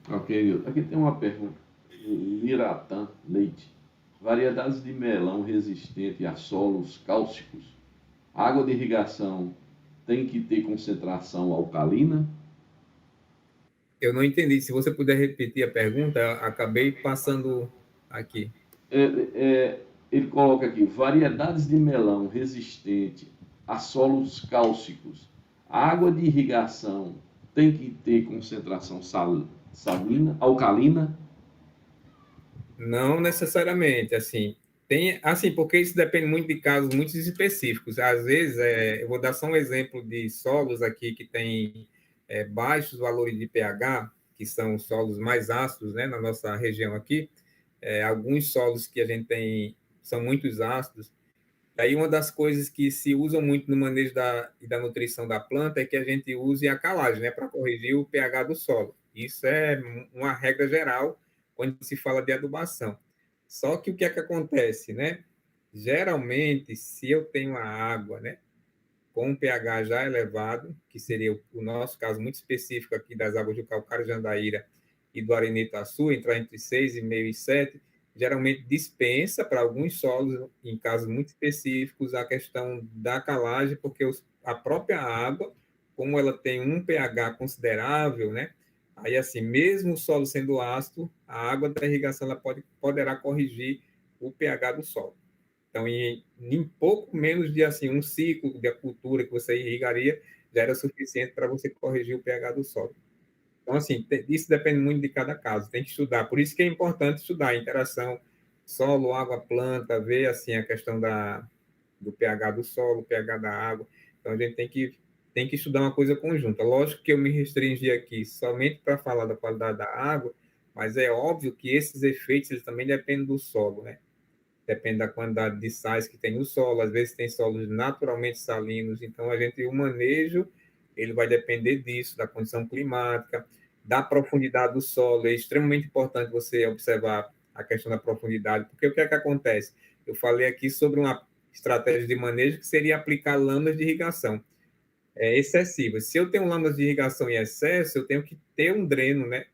Ok, aqui tem uma pergunta. Liratã Leite. Variedades de melão resistente a solos cálcicos. A água de irrigação tem que ter concentração alcalina? Eu não entendi. Se você puder repetir a pergunta, acabei passando aqui. Ele coloca aqui, variedades de melão resistente a solos cálcicos. A água de irrigação tem que ter concentração salina, alcalina? Não necessariamente, assim. Tem, assim, porque isso depende muito de casos muito específicos. Às vezes, eu vou dar só um exemplo de solos aqui que tem baixos valores de pH, que são solos mais ácidos, né, na nossa região aqui. Alguns solos que a gente tem são muito ácidos. Aí uma das coisas que se usam muito no manejo da nutrição da planta é que a gente use a calagem, né, para corrigir o pH do solo. Isso é uma regra geral quando se fala de adubação. Só que o que é que acontece, né? Geralmente, se eu tenho a água, né, com um pH já elevado, que seria o nosso caso muito específico aqui das águas do Calcário de Jandaíra e do Arenitaçu, entrar entre 6,5 e 7, geralmente dispensa para alguns solos, em casos muito específicos, a questão da calagem, porque a própria água, como ela tem um pH considerável, né? Aí, assim, mesmo o solo sendo ácido, a água da irrigação ela poderá corrigir o pH do solo. Então, em pouco menos de assim, um ciclo de cultura que você irrigaria, já era suficiente para você corrigir o pH do solo. Então, assim, isso depende muito de cada caso, tem que estudar. Por isso que é importante estudar a interação solo, água, planta, ver assim, a questão do pH do solo, pH da água. Então, a gente tem que estudar uma coisa conjunta. Lógico que eu me restringi aqui somente para falar da qualidade da água, mas é óbvio que esses efeitos eles também dependem do solo, né? Depende da quantidade de sais que tem no solo, às vezes tem solos naturalmente salinos, então o manejo, ele vai depender disso, da condição climática, da profundidade do solo, é extremamente importante você observar a questão da profundidade, porque o que é que acontece? Eu falei aqui sobre uma estratégia de manejo que seria aplicar lâminas de irrigação excessivas. Se eu tenho lâminas de irrigação em excesso, eu tenho que ter um dreno, né?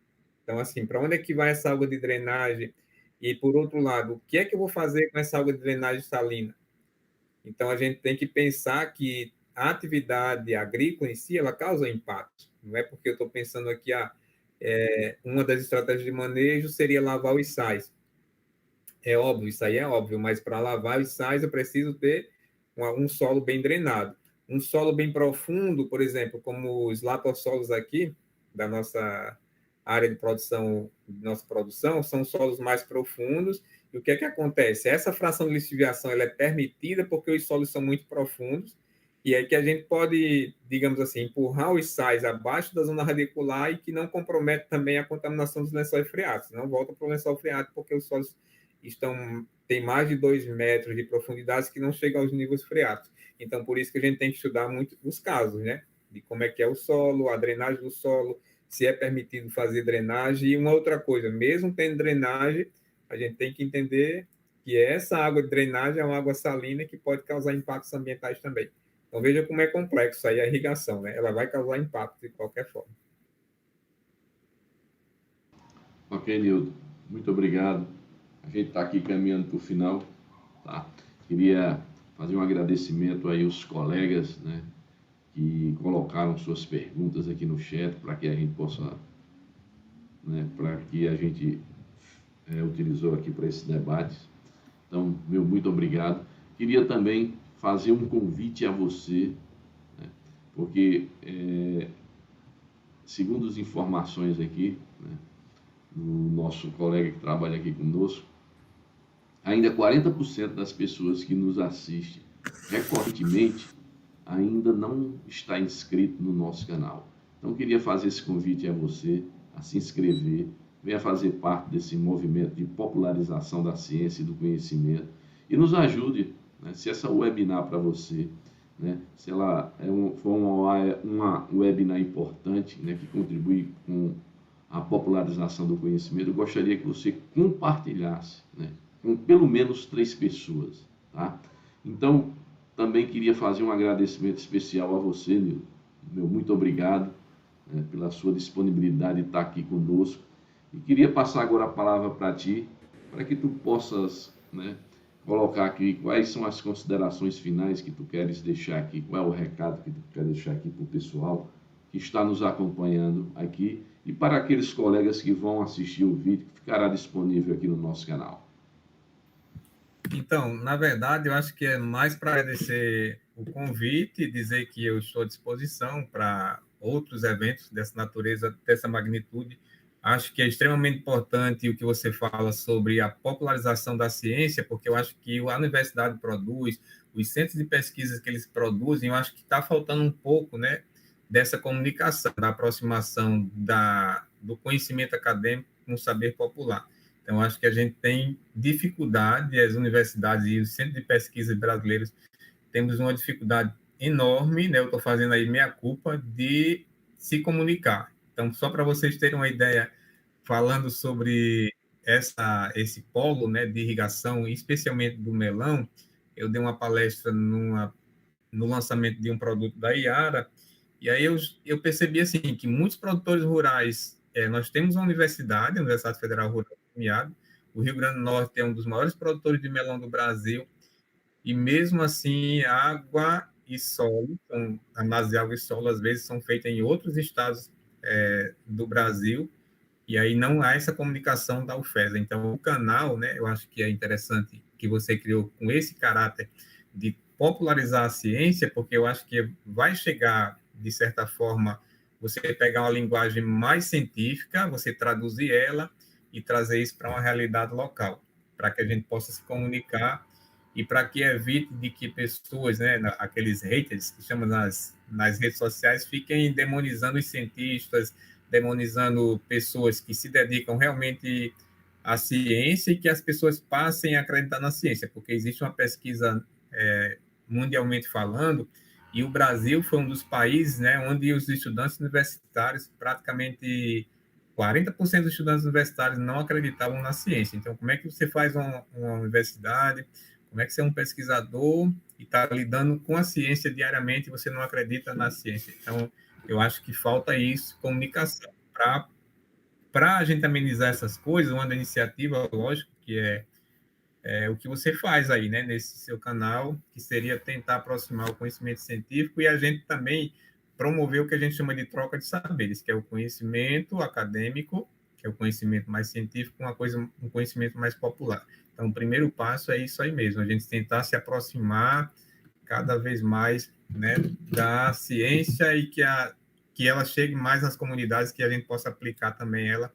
Então, assim, para onde é que vai essa água de drenagem? E, por outro lado, o que é que eu vou fazer com essa água de drenagem salina? Então, a gente tem que pensar que a atividade agrícola em si, ela causa impacto. Não é porque eu estou pensando aqui, uma das estratégias de manejo seria lavar os sais. É óbvio, isso aí é óbvio, mas para lavar os sais eu preciso ter um solo bem drenado. Um solo bem profundo, por exemplo, como os latossolos aqui, da nossa área de produção, nossa produção, são solos mais profundos. E o que é que acontece? Essa fração de lixiviação ela é permitida porque os solos são muito profundos, e é que a gente pode, digamos assim, empurrar os sais abaixo da zona radicular e que não compromete também a contaminação dos lençóis freáticos. Não volta para o lençol freático porque os solos tem mais de 2 metros de profundidade que não chega aos níveis freáticos. Então, por isso que a gente tem que estudar muito os casos, né? De como é que é o solo, a drenagem do solo, se é permitido fazer drenagem. E uma outra coisa, mesmo tendo drenagem, a gente tem que entender que essa água de drenagem é uma água salina que pode causar impactos ambientais também. Então, veja como é complexo aí a irrigação, né? Ela vai causar impacto de qualquer forma. Ok, Nildo. Muito obrigado. A gente está aqui caminhando para o final. Tá? Queria fazer um agradecimento aí aos colegas, né, que colocaram suas perguntas aqui no chat para que a gente possa, né, para que a gente utilizou aqui para esse debate. Então, meu muito obrigado. Queria também fazer um convite a você, né, porque, segundo as informações aqui, né, do nosso colega que trabalha aqui conosco, ainda 40% das pessoas que nos assistem recorrentemente ainda não está inscrito no nosso canal. Então, queria fazer esse convite a você a se inscrever, venha fazer parte desse movimento de popularização da ciência e do conhecimento e nos ajude, né, se essa webinar para você, né, se ela for uma webinar importante, né, que contribui com a popularização do conhecimento, eu gostaria que você compartilhasse, né, com pelo menos 3 pessoas, tá? Então, também queria fazer um agradecimento especial a você, Nildo. Meu muito obrigado, né, pela sua disponibilidade de estar aqui conosco. E queria passar agora a palavra para ti, para que tu possas, né, colocar aqui quais são as considerações finais que tu queres deixar aqui, qual é o recado que tu quer deixar aqui para o pessoal que está nos acompanhando aqui e para aqueles colegas que vão assistir o vídeo que ficará disponível aqui no nosso canal. Então, na verdade, eu acho que é mais para agradecer o convite e dizer que eu estou à disposição para outros eventos dessa natureza, dessa magnitude. Acho que é extremamente importante o que você fala sobre a popularização da ciência, porque eu acho que a universidade produz, os centros de pesquisa que eles produzem, eu acho que está faltando um pouco, né, dessa comunicação, da aproximação do conhecimento acadêmico com o saber popular. Então, acho que a gente tem dificuldade, as universidades e os centros de pesquisa brasileiros temos uma dificuldade enorme, né? Eu estou fazendo aí meia-culpa de se comunicar. Então, só para vocês terem uma ideia, falando sobre esse polo, né, de irrigação, especialmente do melão, eu dei uma palestra no lançamento de um produto da Iara, e aí eu percebi assim que muitos produtores rurais, nós temos uma universidade, a Universidade Federal Rural do Miado, o Rio Grande do Norte é um dos maiores produtores de melão do Brasil, e mesmo assim, água e solo, análise de água e solo, às vezes, são feitas em outros estados do Brasil, e aí não há essa comunicação da UFES. Então, o canal, né, eu acho que é interessante que você criou com esse caráter de popularizar a ciência, porque eu acho que vai chegar, de certa forma, você pegar uma linguagem mais científica, você traduzir ela e trazer isso para uma realidade local, para que a gente possa se comunicar e para que evite de que pessoas, né, aqueles haters que chamam nas redes sociais, fiquem demonizando os cientistas, demonizando pessoas que se dedicam realmente à ciência e que as pessoas passem a acreditar na ciência, porque existe uma pesquisa mundialmente falando, e o Brasil foi um dos países, né, onde os estudantes universitários, praticamente 40% dos estudantes universitários não acreditavam na ciência. Então, como é que você faz uma universidade, como é que você é um pesquisador e está lidando com a ciência diariamente e você não acredita na ciência? Então, eu acho que falta isso, comunicação. Para a gente amenizar essas coisas, uma iniciativa, lógico, que é o que você faz aí, né, nesse seu canal, que seria tentar aproximar o conhecimento científico e a gente também promover o que a gente chama de troca de saberes, que é o conhecimento acadêmico, que é o conhecimento mais científico, um conhecimento mais popular. Então, o primeiro passo é isso aí mesmo, a gente tentar se aproximar cada vez mais, né, da ciência e que ela chegue mais nas comunidades, que a gente possa aplicar também ela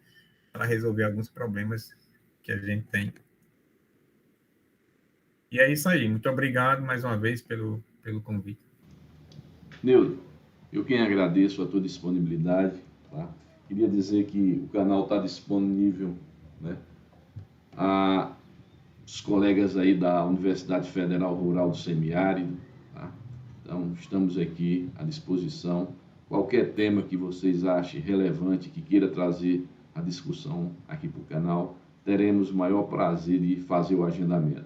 para resolver alguns problemas que a gente tem. E é isso aí. Muito obrigado mais uma vez pelo convite. Nildo, eu quem agradeço a tua disponibilidade, tá? Queria dizer que o canal está disponível, né, a os colegas aí da Universidade Federal Rural do Semiárido, tá? Então, estamos aqui à disposição. Qualquer tema que vocês achem relevante, que queira trazer a discussão aqui para o canal, teremos o maior prazer de fazer o agendamento.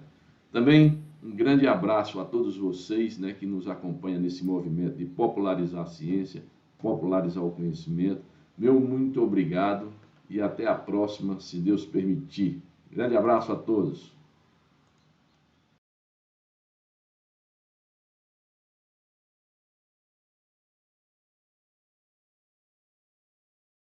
Também um grande abraço a todos vocês, né, que nos acompanham nesse movimento de popularizar a ciência, popularizar o conhecimento. Meu muito obrigado e até a próxima, se Deus permitir. Grande abraço a todos.